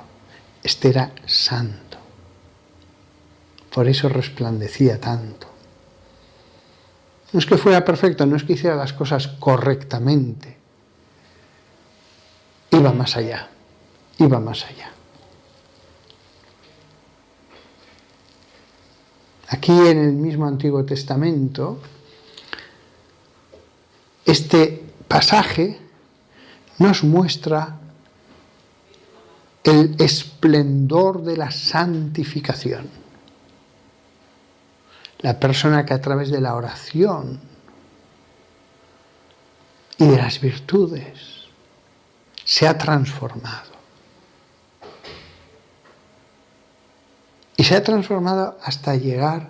este era santo. Por eso resplandecía tanto. No es que fuera perfecto, no es que hiciera las cosas correctamente. Iba más allá, iba más allá. Aquí en el mismo Antiguo Testamento, este pasaje nos muestra el esplendor de la santificación. La persona que a través de la oración y de las virtudes se ha transformado. Y se ha transformado hasta llegar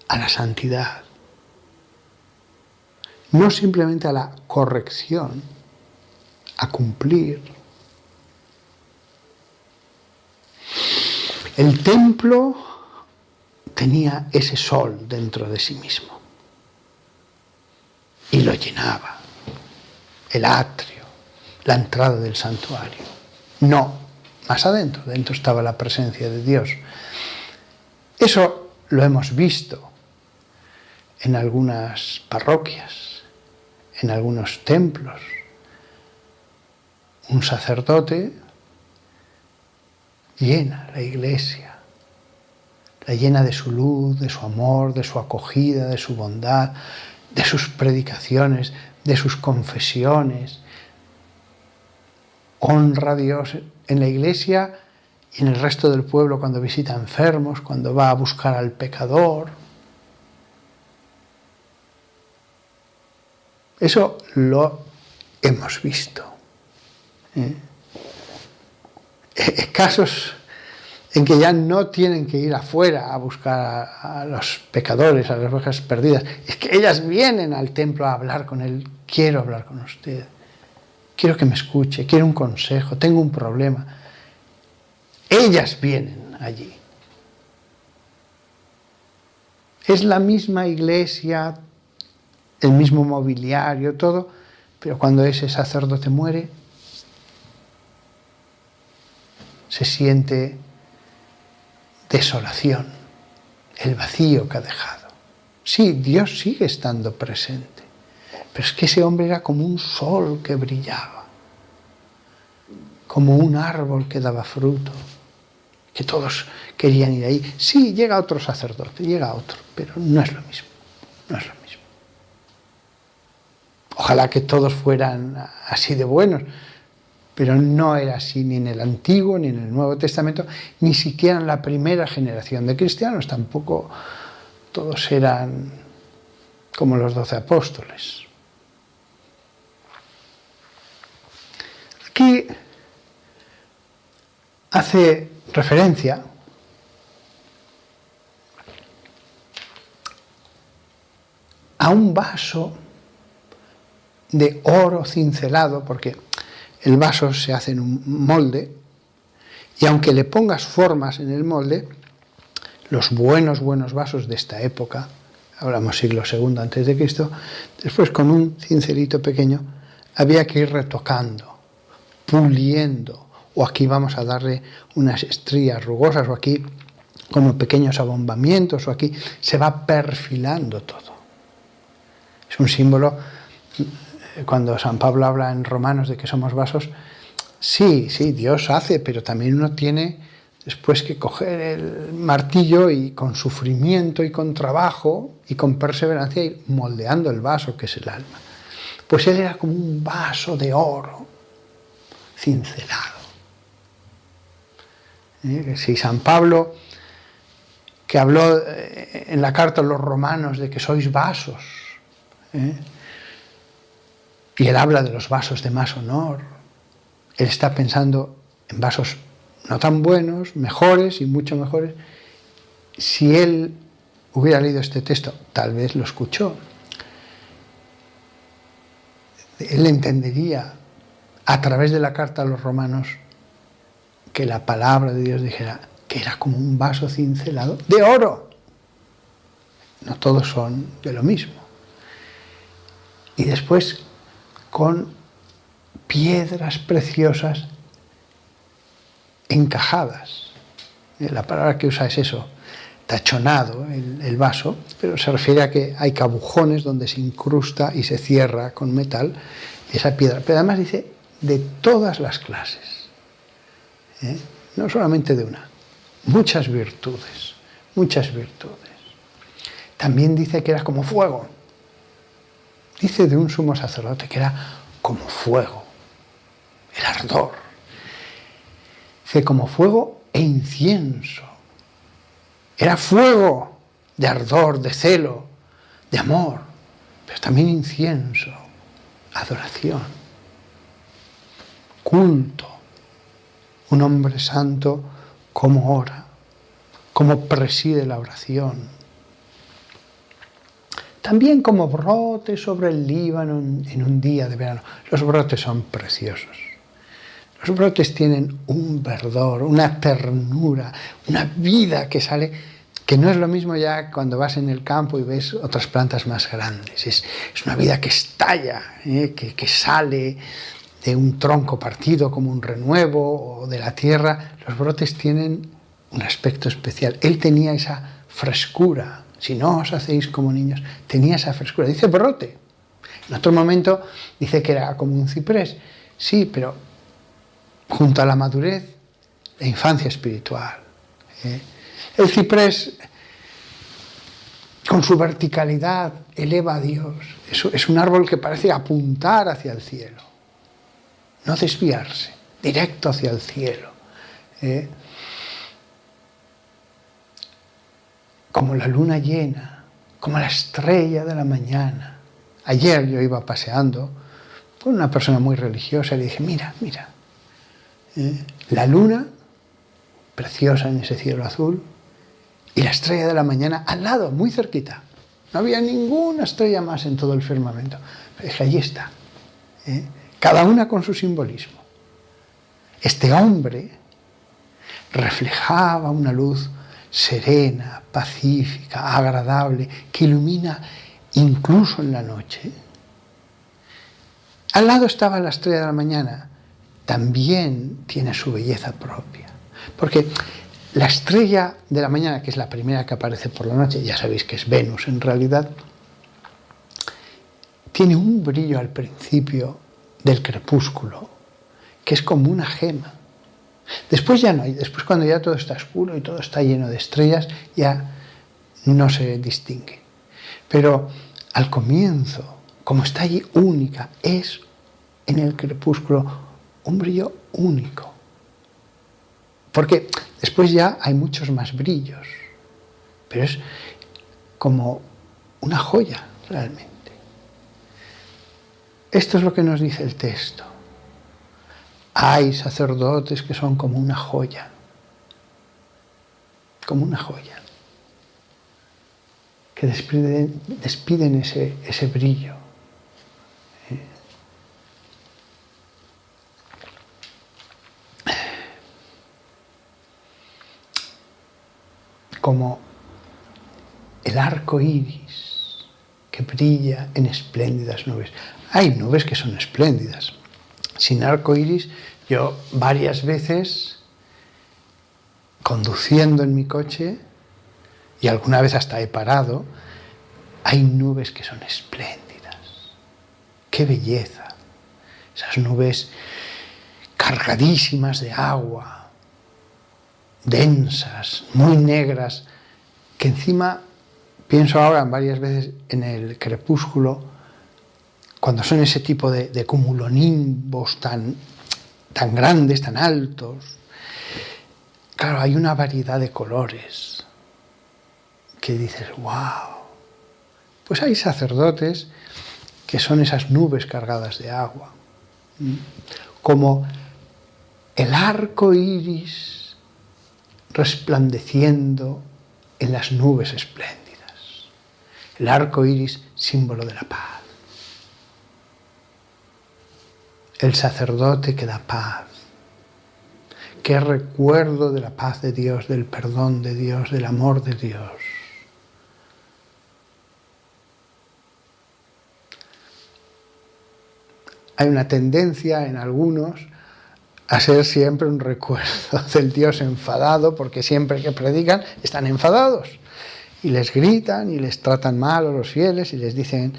a la santidad. No simplemente a la corrección, a cumplir. El templo tenía ese sol dentro de sí mismo y lo llenaba. El atrio, la entrada del santuario. No. Más adentro, dentro estaba la presencia de Dios. Eso lo hemos visto en algunas parroquias, en algunos templos. Un sacerdote llena la iglesia, la llena de su luz, de su amor, de su acogida, de su bondad, de sus predicaciones, de sus confesiones. Honra a Dios en la iglesia y en el resto del pueblo cuando visita enfermos, cuando va a buscar al pecador. Eso lo hemos visto. Casos en que ya no tienen que ir afuera a buscar a los pecadores, a las ovejas perdidas. Es que ellas vienen al templo a hablar con él. Quiero hablar con usted. Quiero que me escuche, quiero un consejo, tengo un problema. Ellas vienen allí. Es la misma iglesia, el mismo mobiliario, todo, pero cuando ese sacerdote muere, se siente desolación, el vacío que ha dejado. Sí, Dios sigue estando presente, pero es que ese hombre era como un sol que brillaba, como un árbol que daba fruto, que todos querían ir ahí. Sí, llega otro sacerdote, llega otro, pero no es lo mismo, no es lo mismo. Ojalá que todos fueran así de buenos, pero no era así ni en el Antiguo ni en el Nuevo Testamento, ni siquiera en la primera generación de cristianos, tampoco todos eran como los 12 apóstoles. Aquí hace referencia a un vaso de oro cincelado, porque el vaso se hace en un molde, y aunque le pongas formas en el molde, los buenos vasos de esta época, hablamos siglo II antes de Cristo, después con un cincelito pequeño había que ir retocando, puliendo, o aquí vamos a darle unas estrías rugosas, o aquí como pequeños abombamientos, o aquí se va perfilando todo. Es un símbolo, cuando San Pablo habla en Romanos de que somos vasos, sí, Dios hace, pero también uno tiene después que coger el martillo y con sufrimiento y con trabajo y con perseverancia ir moldeando el vaso que es el alma. Pues él era como un vaso de oro cincelado. Si San Pablo, que habló en la carta a los romanos de que sois vasos, y él habla de los vasos de más honor, él está pensando en vasos no tan buenos, mejores y mucho mejores. Si él hubiera leído este texto, tal vez lo escuchó, él entendería a través de la carta a los romanos que la palabra de Dios dijera que era como un vaso cincelado de oro. No todos son de lo mismo. Y después con piedras preciosas encajadas. La palabra que usa es eso, tachonado el vaso, pero se refiere a que hay cabujones donde se incrusta y se cierra con metal esa piedra. Pero además dice de todas las clases, no solamente de una, muchas virtudes, muchas virtudes. También dice que era como fuego. Dice de un sumo sacerdote que era como fuego, el ardor. Dice como fuego e incienso. Era fuego de ardor, de celo, de amor, pero también incienso, adoración, culto. Un hombre santo como ora, como preside la oración. También como brote sobre el Líbano en un día de verano. Los brotes son preciosos. Los brotes tienen un verdor, una ternura, una vida que sale, que no es lo mismo ya cuando vas en el campo y ves otras plantas más grandes. Es una vida que estalla, que sale de un tronco partido como un renuevo o de la tierra. Los brotes tienen un aspecto especial. Él tenía esa frescura. Si no os hacéis como niños, tenía esa frescura. Dice brote. En otro momento dice que era como un ciprés. Sí, pero junto a la madurez, la infancia espiritual. El ciprés, con su verticalidad, eleva a Dios. Es un árbol que parece apuntar hacia el cielo. No desviarse, directo hacia el cielo. Como la luna llena, como la estrella de la mañana. Ayer yo iba paseando con una persona muy religiosa y le dije, mira, la luna, preciosa en ese cielo azul, y la estrella de la mañana al lado, muy cerquita. No había ninguna estrella más en todo el firmamento. Pero dije, allí está. Cada una con su simbolismo. Este hombre reflejaba una luz serena, pacífica, agradable, que ilumina incluso en la noche. Al lado estaba la estrella de la mañana, también tiene su belleza propia, porque la estrella de la mañana, que es la primera que aparece por la noche, ya sabéis que es Venus en realidad, tiene un brillo al principio del crepúsculo, que es como una gema. Después ya no hay, después cuando ya todo está oscuro y todo está lleno de estrellas, ya no se distingue. Pero al comienzo, como está allí única, es en el crepúsculo un brillo único. Porque después ya hay muchos más brillos, pero es como una joya realmente. Esto es lo que nos dice el texto. Hay sacerdotes que son como una joya, que despiden ese brillo. Como el arco iris que brilla en espléndidas nubes. Hay nubes que son espléndidas. Sin arco iris, yo varias veces, conduciendo en mi coche, y alguna vez hasta he parado, hay nubes que son espléndidas. ¡Qué belleza! Esas nubes cargadísimas de agua, densas, muy negras, que encima, pienso ahora varias veces en el crepúsculo, cuando son ese tipo de cumulonimbos tan grandes, tan altos, claro, hay una variedad de colores que dices, wow. Pues hay sacerdotes que son esas nubes cargadas de agua, como el arco iris resplandeciendo en las nubes espléndidas. El arco iris, símbolo de la paz. El sacerdote que da paz. Qué recuerdo de la paz de Dios, del perdón de Dios, del amor de Dios. Hay una tendencia en algunos a ser siempre un recuerdo del Dios enfadado, porque siempre que predican están enfadados y les gritan y les tratan mal a los fieles y les dicen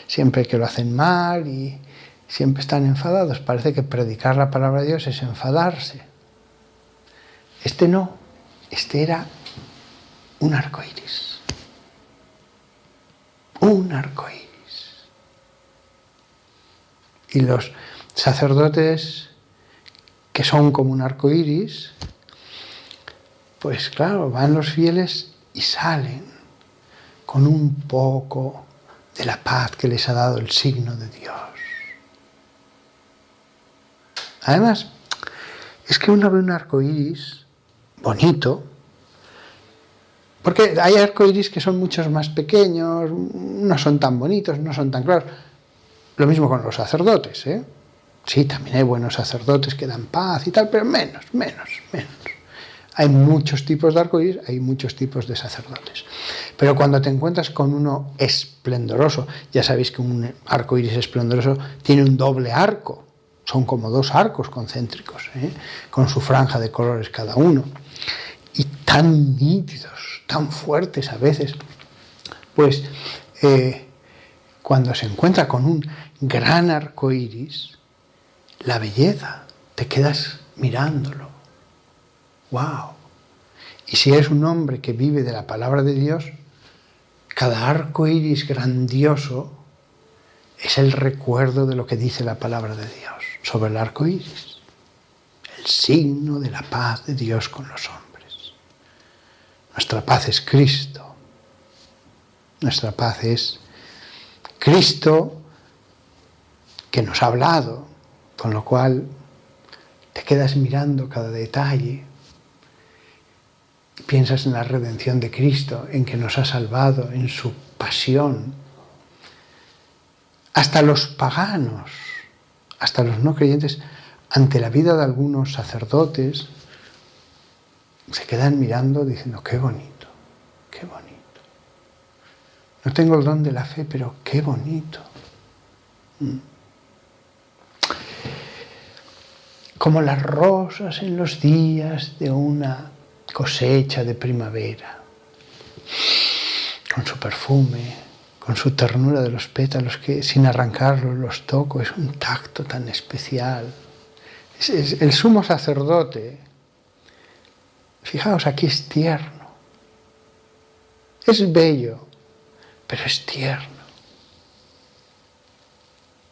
siempre que lo hacen mal y siempre están enfadados. Parece que predicar la palabra de Dios es enfadarse. Este no, este era un arco iris. Un arco iris. Y los sacerdotes que son como un arco iris, pues claro, van los fieles y salen con un poco de la paz que les ha dado el signo de Dios. Además, es que uno ve un arco iris bonito, porque hay arcoíris que son muchos más pequeños, no son tan bonitos, no son tan claros. Lo mismo con los sacerdotes, ¿eh? Sí, también hay buenos sacerdotes que dan paz y tal, pero menos. Hay muchos tipos de arcoíris, hay muchos tipos de sacerdotes. Pero cuando te encuentras con uno esplendoroso, ya sabéis que un arcoíris esplendoroso tiene un doble arco, son como dos arcos concéntricos, con su franja de colores cada uno, y tan nítidos, tan fuertes a veces, pues cuando se encuentra con un gran arcoíris, la belleza, te quedas mirándolo. ¡Wow! Y si eres un hombre que vive de la palabra de Dios, cada arco iris grandioso es el recuerdo de lo que dice la palabra de Dios sobre el arco iris. El signo de la paz de Dios con los hombres. Nuestra paz es Cristo. Nuestra paz es Cristo que nos ha hablado, con lo cual te quedas mirando cada detalle. Piensas en la redención de Cristo, en que nos ha salvado, en su pasión. Hasta los paganos, hasta los no creyentes, ante la vida de algunos sacerdotes, se quedan mirando diciendo, qué bonito, qué bonito. No tengo el don de la fe, pero qué bonito. Como las rosas en los días de una cosecha de primavera, con su perfume, con su ternura de los pétalos que sin arrancarlos los toco, es un tacto tan especial. Es el sumo sacerdote Fijaos, aquí es tierno. Es bello, pero es tierno.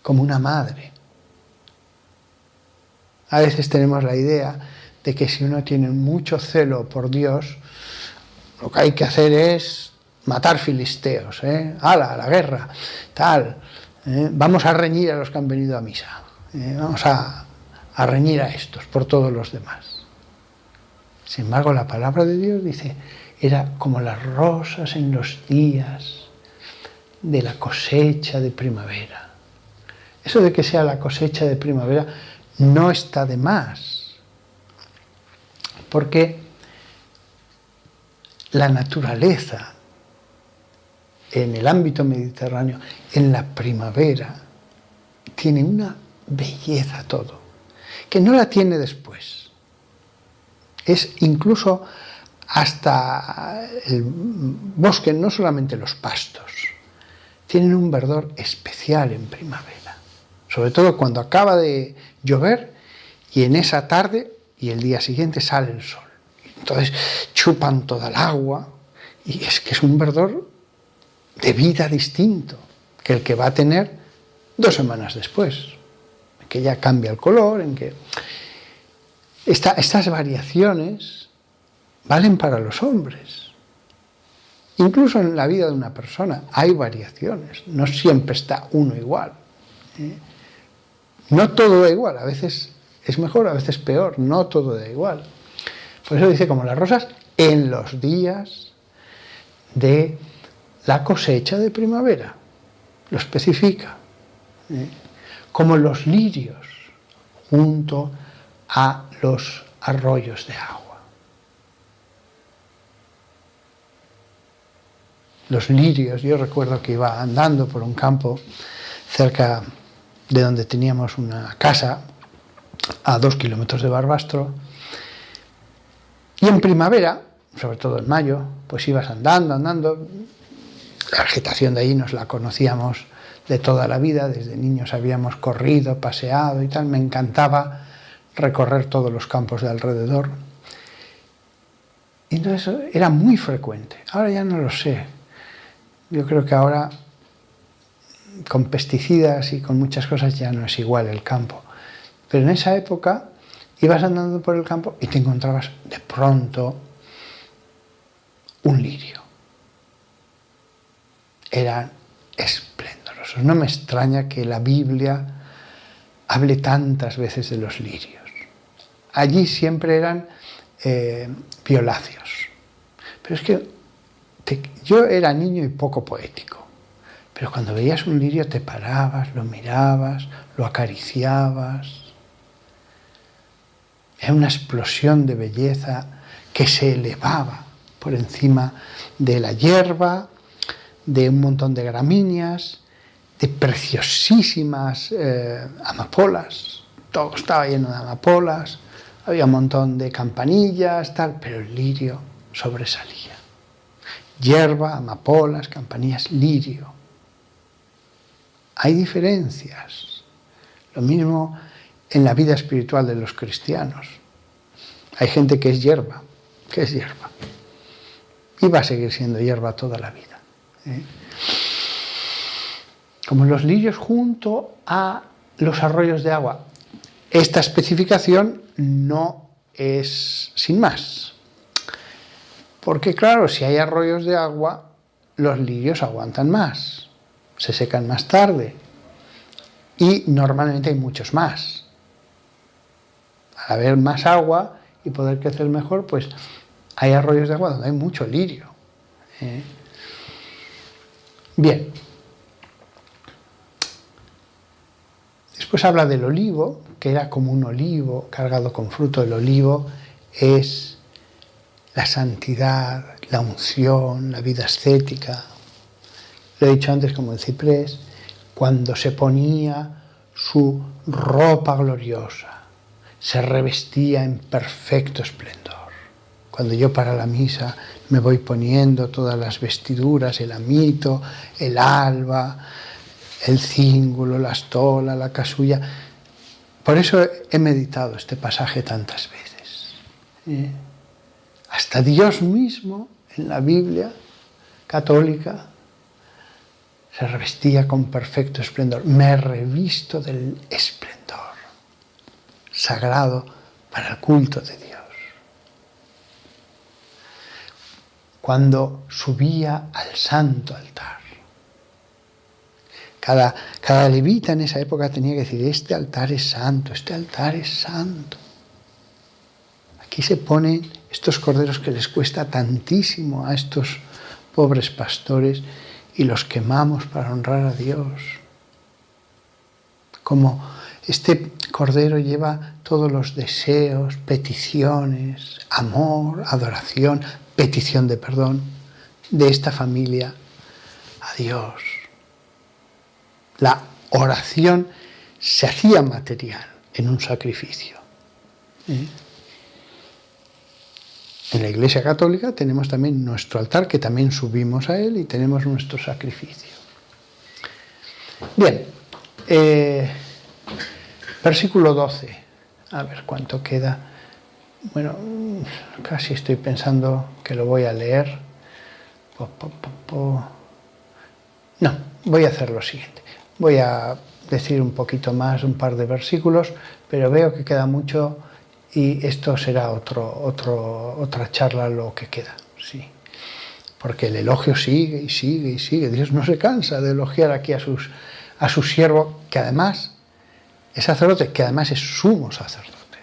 Como una madre. A veces tenemos la idea de que si uno tiene mucho celo por Dios, lo que hay que hacer es matar filisteos, ¡hala, a la guerra! Tal, vamos a reñir a los que han venido a misa, vamos a reñir a estos por todos los demás. Sin embargo, la palabra de Dios dice, era como las rosas en los días de la cosecha de primavera. Eso de que sea la cosecha de primavera no está de más, porque la naturaleza en el ámbito mediterráneo, en la primavera, tiene una belleza todo, que no la tiene después. Es incluso hasta el bosque, no solamente los pastos, tienen un verdor especial en primavera, sobre todo cuando acaba de llover y en esa tarde y el día siguiente sale el sol. Entonces chupan toda el agua y es que es un verdor de vida distinto que el que va a tener 2 semanas después, en que ya cambia el color, en que estas variaciones valen para los hombres. Incluso en la vida de una persona hay variaciones, no siempre está uno igual. No todo da igual, a veces es mejor, a veces peor, no todo da igual. Por eso dice como las rosas en los días de la cosecha de primavera, lo especifica, como los lirios junto a los arroyos de agua. Los lirios, yo recuerdo que iba andando por un campo cerca de donde teníamos una casa, a 2 kilómetros de Barbastro, y en primavera, sobre todo en mayo, pues ibas andando, la vegetación de ahí nos la conocíamos de toda la vida, desde niños habíamos corrido, paseado y tal, me encantaba recorrer todos los campos de alrededor, y entonces era muy frecuente, ahora ya no lo sé, yo creo que ahora con pesticidas y con muchas cosas ya no es igual el campo, pero en esa época ibas andando por el campo y te encontrabas de pronto un lirio. Eran esplendorosos. No me extraña que la Biblia hable tantas veces de los lirios. Allí siempre eran violáceos. Pero es que yo era niño y poco poético. Pero cuando veías un lirio te parabas, lo mirabas, lo acariciabas. Era una explosión de belleza que se elevaba por encima de la hierba, de un montón de gramíneas, de preciosísimas amapolas. Todo estaba lleno de amapolas, había un montón de campanillas, tal, pero el lirio sobresalía. Hierba, amapolas, campanillas, lirio. Hay diferencias. Lo mismo en la vida espiritual de los cristianos. Hay gente que es hierba, y va a seguir siendo hierba toda la vida. Como los lirios junto a los arroyos de agua. Esta especificación no es sin más. Porque claro, si hay arroyos de agua, los lirios aguantan más, se secan más tarde y normalmente hay muchos más. Al haber más agua y poder crecer mejor, pues hay arroyos de agua donde hay mucho lirio. Bien. Después habla del olivo, que era como un olivo cargado con fruto. El olivo es la santidad, la unción, la vida ascética. Lo he dicho antes como el ciprés, cuando se ponía su ropa gloriosa, se revestía en perfecto esplendor. Cuando yo para la misa me voy poniendo todas las vestiduras, el amito, el alba, el cíngulo, la estola, la casulla. Por eso he meditado este pasaje tantas veces. Hasta Dios mismo en la Biblia católica se revestía con perfecto esplendor. Me revisto del esplendor sagrado para el culto de Dios. Cuando subía al santo altar, cada levita en esa época tenía que decir: este altar es santo, este altar es santo. Aquí se ponen estos corderos que les cuesta tantísimo a estos pobres pastores y los quemamos para honrar a Dios. Como este cordero lleva todos los deseos, peticiones, amor, adoración, petición de perdón de esta familia a Dios. La oración se hacía material en un sacrificio. En la Iglesia Católica tenemos también nuestro altar, que también subimos a él, y tenemos nuestro sacrificio. Bien, versículo 12. A ver cuánto queda. Bueno, casi estoy pensando que lo voy a leer. No, voy a hacer lo siguiente. Voy a decir un poquito más, un par de versículos, pero veo que queda mucho y esto será otra charla lo que queda. Sí. Porque el elogio sigue y sigue y sigue. Dios no se cansa de elogiar aquí a su siervo, que además es sacerdote, que además es sumo sacerdote.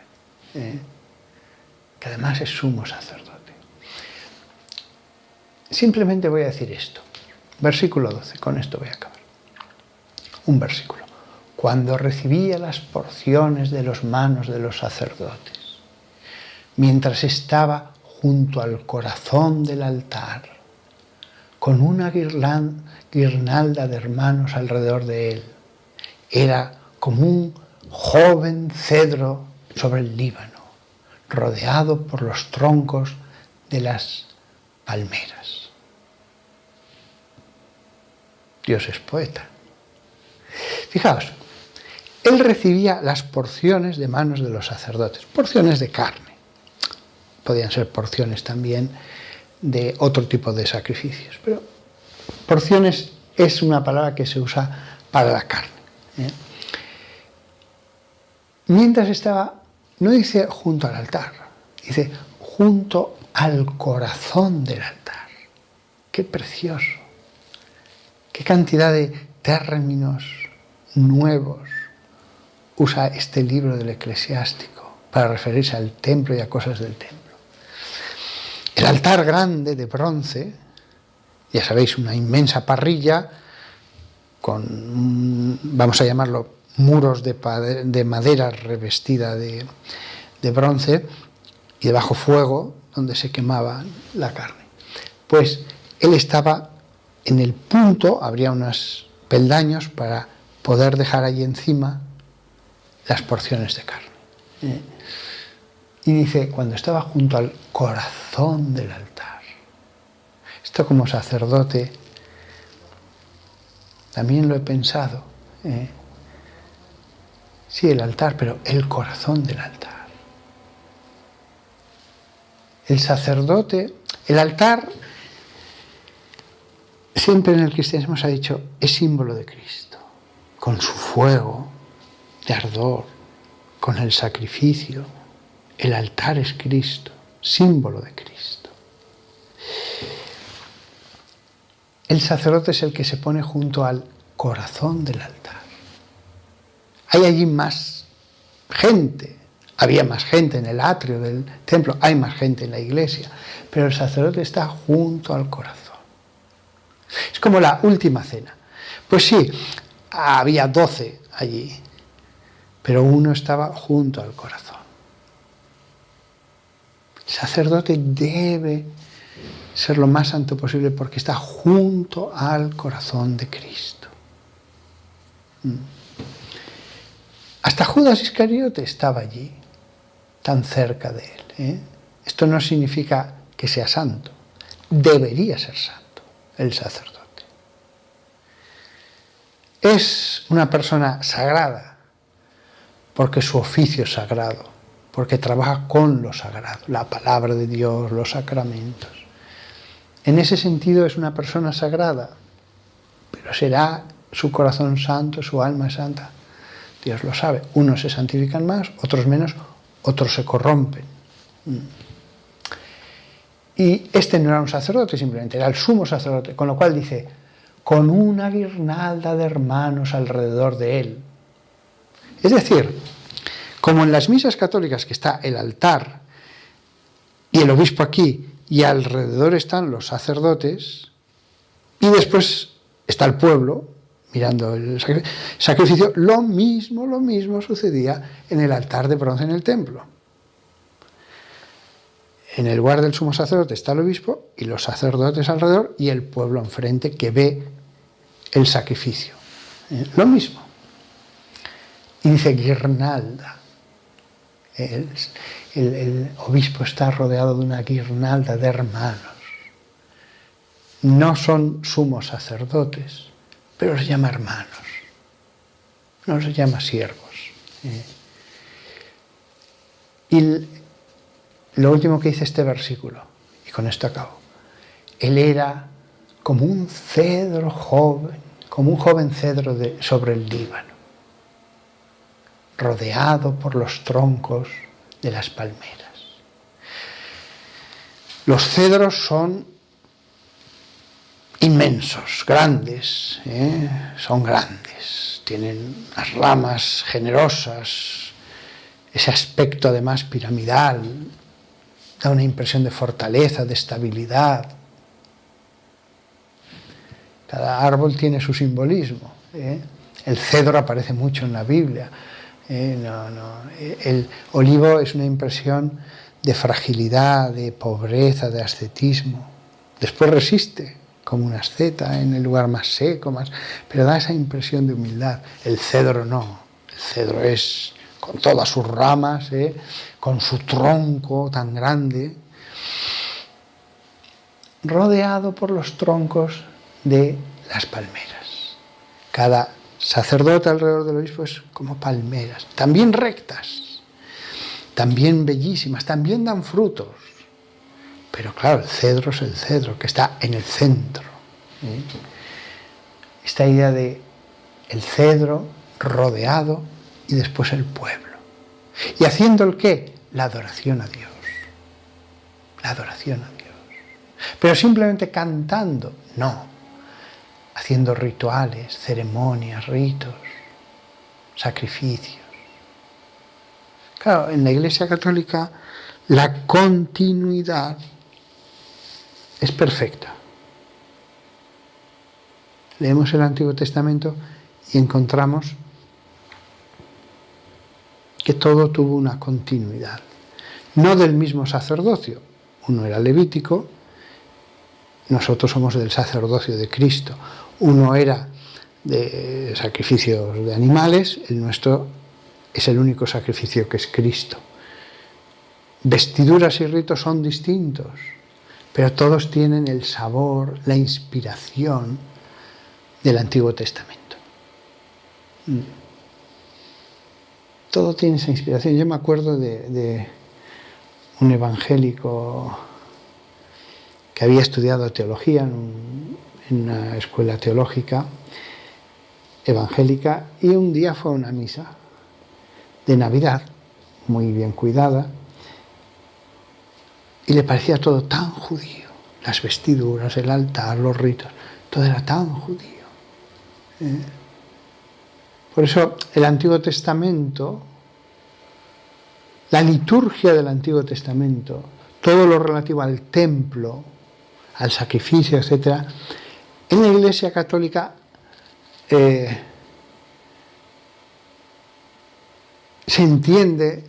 Que además es sumo sacerdote. Simplemente voy a decir esto. Versículo 12, con esto voy a acabar. Un versículo. Cuando recibía las porciones de las manos de los sacerdotes, mientras estaba junto al corazón del altar, con una guirnalda de hermanos alrededor de él, era como un joven cedro sobre el Líbano, rodeado por los troncos de las palmeras. Dios es poeta. Fijaos, él recibía las porciones de manos de los sacerdotes, porciones de carne. Podían ser porciones también de otro tipo de sacrificios, pero porciones es una palabra que se usa para la carne. Mientras estaba, no dice junto al altar, dice junto al corazón del altar. ¡Qué precioso! ¡Qué cantidad de términos nuevos usa este libro del Eclesiástico para referirse al templo y a cosas del templo! El altar grande de bronce, ya sabéis, una inmensa parrilla con, vamos a llamarlo, muros de madera revestida de bronce y debajo fuego donde se quemaba la carne. Pues él estaba en el punto, habría unos peldaños para poder dejar allí encima las porciones de carne. Y dice, cuando estaba junto al corazón del altar. Esto como sacerdote también lo he pensado. Sí, el altar, pero el corazón del altar. El sacerdote, el altar, siempre en el cristianismo se ha dicho, es símbolo de Cristo, con su fuego de ardor, con el sacrificio. El altar es Cristo, símbolo de Cristo. El sacerdote es el que se pone junto al corazón del altar. Hay allí más gente, había más gente en el atrio del templo, hay más gente en la iglesia, pero el sacerdote está junto al corazón. Es como la última cena. Pues sí, había 12 allí, pero uno estaba junto al corazón. El sacerdote debe ser lo más santo posible porque está junto al corazón de Cristo. Hasta Judas Iscariote estaba allí, tan cerca de él. Esto no significa que sea santo. Debería ser santo el sacerdote. Es una persona sagrada porque su oficio es sagrado. porque trabaja con lo sagrado, la palabra de Dios, los sacramentos. En ese sentido es una persona sagrada, pero será su corazón santo, su alma santa. Dios lo sabe. Unos se santifican más, otros menos, otros se corrompen. Y este no era un sacerdote simplemente, era el sumo sacerdote, con lo cual dice, con una guirnalda de hermanos alrededor de él. Es decir, como en las misas católicas que está el altar y el obispo aquí y alrededor están los sacerdotes y después está el pueblo mirando el sacrificio, lo mismo sucedía en el altar de bronce en el templo. En el lugar del sumo sacerdote está el obispo y los sacerdotes alrededor y el pueblo enfrente que ve el sacrificio. Lo mismo. Y dice guirnalda. El obispo está rodeado de una guirnalda de hermanos. No son sumos sacerdotes, pero se llama hermanos. No se llama siervos. Y lo último que dice este versículo, y con esto acabo, él era como un cedro joven, como un joven cedro sobre el Líbano, rodeado por los troncos de las palmeras. Los cedros son inmensos, grandes, son grandes, tienen las ramas generosas, ese aspecto además piramidal, da una impresión de fortaleza, de estabilidad. Cada árbol tiene su simbolismo. El cedro aparece mucho en la Biblia. El olivo es una impresión de fragilidad, de pobreza, de ascetismo. Después resiste, como una asceta, en el lugar más seco, pero da esa impresión de humildad. El cedro no. El cedro es con todas sus ramas, con su tronco tan grande, rodeado por los troncos de las palmeras. Cada sacerdote alrededor del obispo es como palmeras, también rectas, también bellísimas, también dan frutos. Pero claro, el cedro es el cedro, que está en el centro. Esta idea de el cedro rodeado y después el pueblo. ¿Y haciendo el qué? La adoración a Dios. La adoración a Dios. Pero simplemente cantando, no. Haciendo rituales, ceremonias, ritos, sacrificios. Claro, en la Iglesia Católica la continuidad es perfecta. Leemos el Antiguo Testamento y encontramos que todo tuvo una continuidad. No del mismo sacerdocio. Uno era levítico, nosotros somos del sacerdocio de Cristo. Uno era de sacrificios de animales, el nuestro es el único sacrificio que es Cristo. Vestiduras y ritos son distintos, pero todos tienen el sabor, la inspiración del Antiguo Testamento. Todo tiene esa inspiración. Yo me acuerdo de un evangélico que había estudiado teología en una escuela teológica evangélica y un día fue a una misa de Navidad, muy bien cuidada, y le parecía todo tan judío, las vestiduras, el altar, los ritos, todo era tan judío. Por eso el Antiguo Testamento, la liturgia del Antiguo Testamento, todo lo relativo al templo, al sacrificio, etc., en la Iglesia Católica se entiende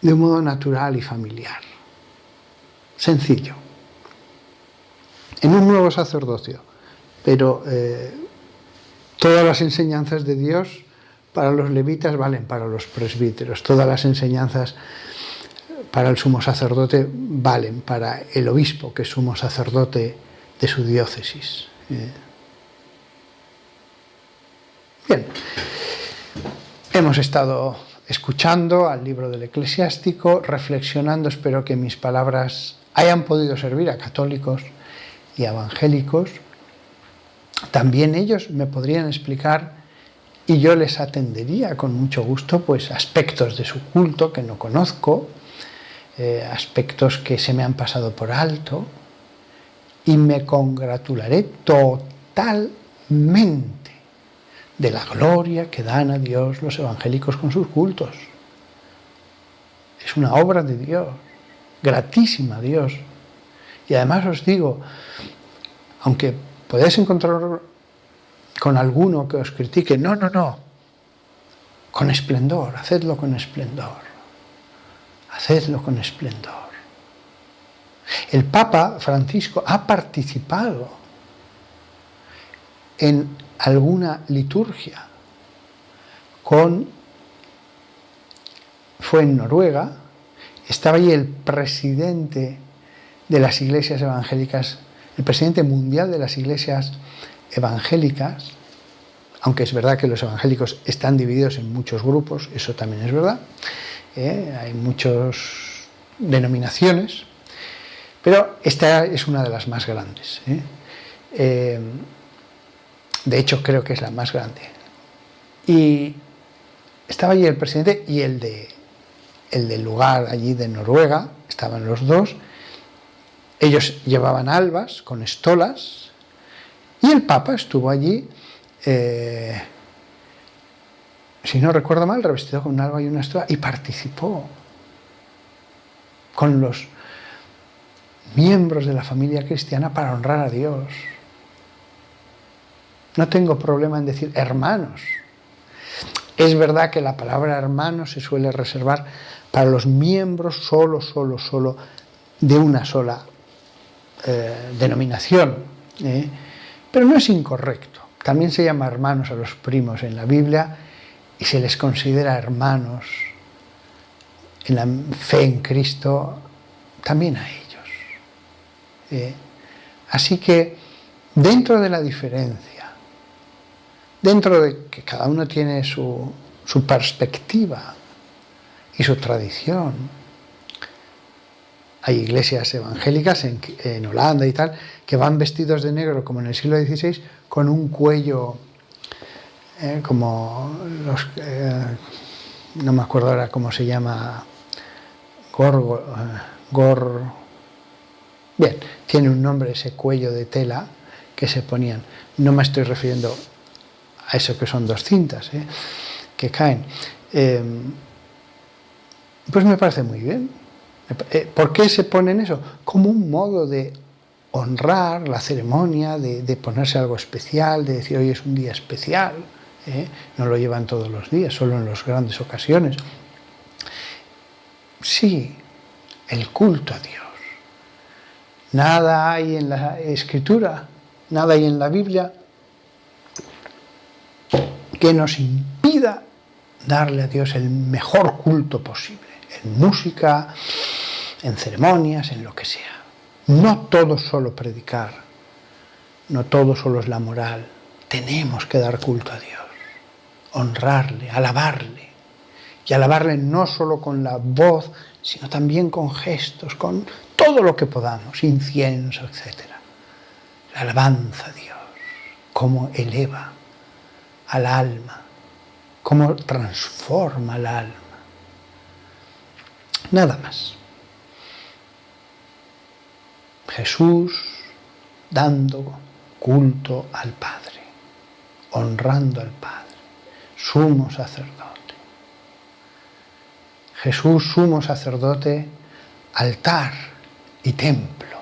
de un modo natural y familiar, sencillo, en un nuevo sacerdocio, pero todas las enseñanzas de Dios para los levitas valen para los presbíteros, todas las enseñanzas para el sumo sacerdote valen para el obispo, que es sumo sacerdote de su diócesis. Bien, hemos estado escuchando al libro del Eclesiástico, reflexionando. Espero que mis palabras hayan podido servir a católicos y a evangélicos. También ellos me podrían explicar y yo les atendería con mucho gusto pues aspectos de su culto que no conozco, aspectos que se me han pasado por alto, y me congratularé totalmente de la gloria que dan a Dios los evangélicos con sus cultos. Es una obra de Dios, gratísima a Dios. Y además os digo, aunque podéis encontrar con alguno que os critique, no, con esplendor, hacedlo con esplendor. Hacedlo con esplendor. El Papa Francisco ha participado en alguna liturgia. Fue en Noruega, estaba allí el presidente de las iglesias evangélicas, el presidente mundial de las iglesias evangélicas, aunque es verdad que los evangélicos están divididos en muchos grupos, eso también es verdad, hay muchas denominaciones, pero esta es una de las más grandes. De hecho, creo que es la más grande. Y estaba allí el presidente y el del lugar allí de Noruega, estaban los dos. Ellos llevaban albas con estolas y el Papa estuvo allí, si no recuerdo mal, revestido con un alba y una estola, y participó con los miembros de la familia cristiana para honrar a Dios. No tengo problema en decir hermanos. Es verdad que la palabra hermano se suele reservar para los miembros solo de una sola denominación, pero no es incorrecto. También se llama hermanos a los primos en la Biblia y se les considera hermanos en la fe en Cristo también a ellos. Así que dentro de la diferencia, dentro de que cada uno tiene su perspectiva y su tradición, hay iglesias evangélicas en Holanda y tal, que van vestidos de negro como en el siglo XVI, con un cuello como los... no me acuerdo ahora cómo se llama, bien, tiene un nombre ese cuello de tela que se ponían. No me estoy refiriendo a eso que son dos cintas que caen. Pues me parece muy bien. ¿Por qué se ponen eso? Como un modo de honrar la ceremonia, de ponerse algo especial, de decir hoy es un día especial. No lo llevan todos los días, solo en las grandes ocasiones. Sí, el culto a Dios. Nada hay en la Escritura, nada hay en la Biblia que nos impida darle a Dios el mejor culto posible, en música, en ceremonias, en lo que sea. No todo solo predicar, no todo solo es la moral. Tenemos que dar culto a Dios, honrarle, alabarle, y alabarle no solo con la voz, sino también con gestos, con todo lo que podamos, incienso, etc. La alabanza a Dios, cómo eleva al alma, cómo transforma al alma. Nada más. Jesús dando culto al Padre, honrando al Padre, sumo sacerdote. Jesús, sumo sacerdote, altar y templo.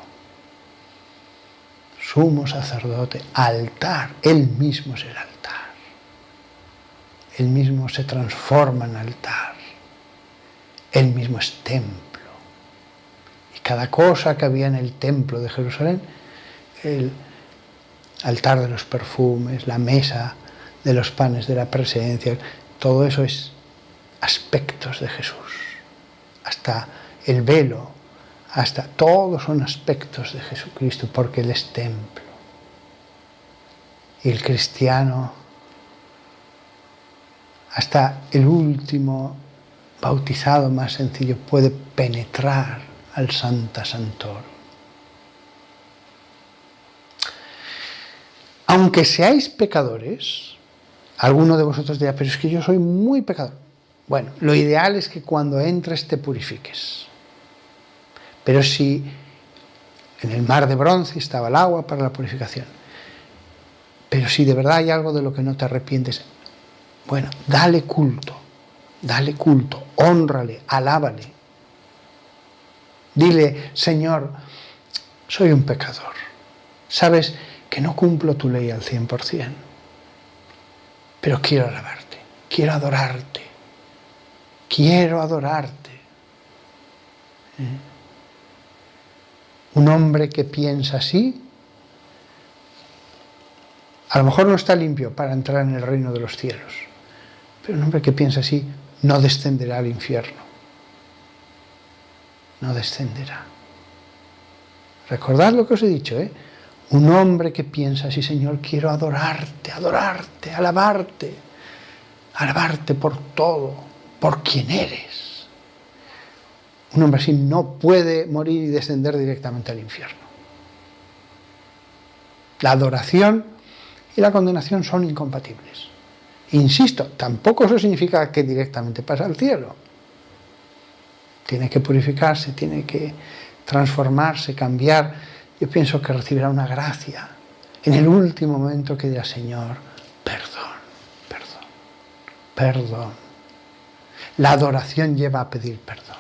Sumo sacerdote, altar, Él mismo es el altar. Él mismo se transforma en altar. Él mismo es templo. Y cada cosa que había en el templo de Jerusalén, el altar de los perfumes, la mesa de los panes de la presencia, todo eso es aspectos de Jesús. Hasta el velo, hasta todos son aspectos de Jesucristo, porque Él es templo. Y el cristiano, hasta el último bautizado más sencillo puede penetrar al Santa Sanctorum. Aunque seáis pecadores, alguno de vosotros dirá, pero es que yo soy muy pecador. Bueno, lo ideal es que cuando entres te purifiques. Pero si en el mar de bronce estaba el agua para la purificación, pero si de verdad hay algo de lo que no te arrepientes, bueno, dale culto, hónrale, alábale. Dile, Señor, soy un pecador. Sabes que no cumplo tu ley al 100%, pero quiero alabarte, quiero adorarte, quiero adorarte. Un hombre que piensa así, a lo mejor no está limpio para entrar en el reino de los cielos, pero un hombre que piensa así no descenderá al infierno. No descenderá. Recordad lo que os he dicho, ¿eh? Un hombre que piensa así, Señor, quiero adorarte, adorarte, alabarte, alabarte por todo, por quien eres. Un hombre así no puede morir y descender directamente al infierno. La adoración y la condenación son incompatibles. Insisto, tampoco eso significa que directamente pasa al cielo. Tiene que purificarse, tiene que transformarse, cambiar. Yo pienso que recibirá una gracia en el último momento que dirá, Señor, perdón, perdón, perdón. La adoración lleva a pedir perdón.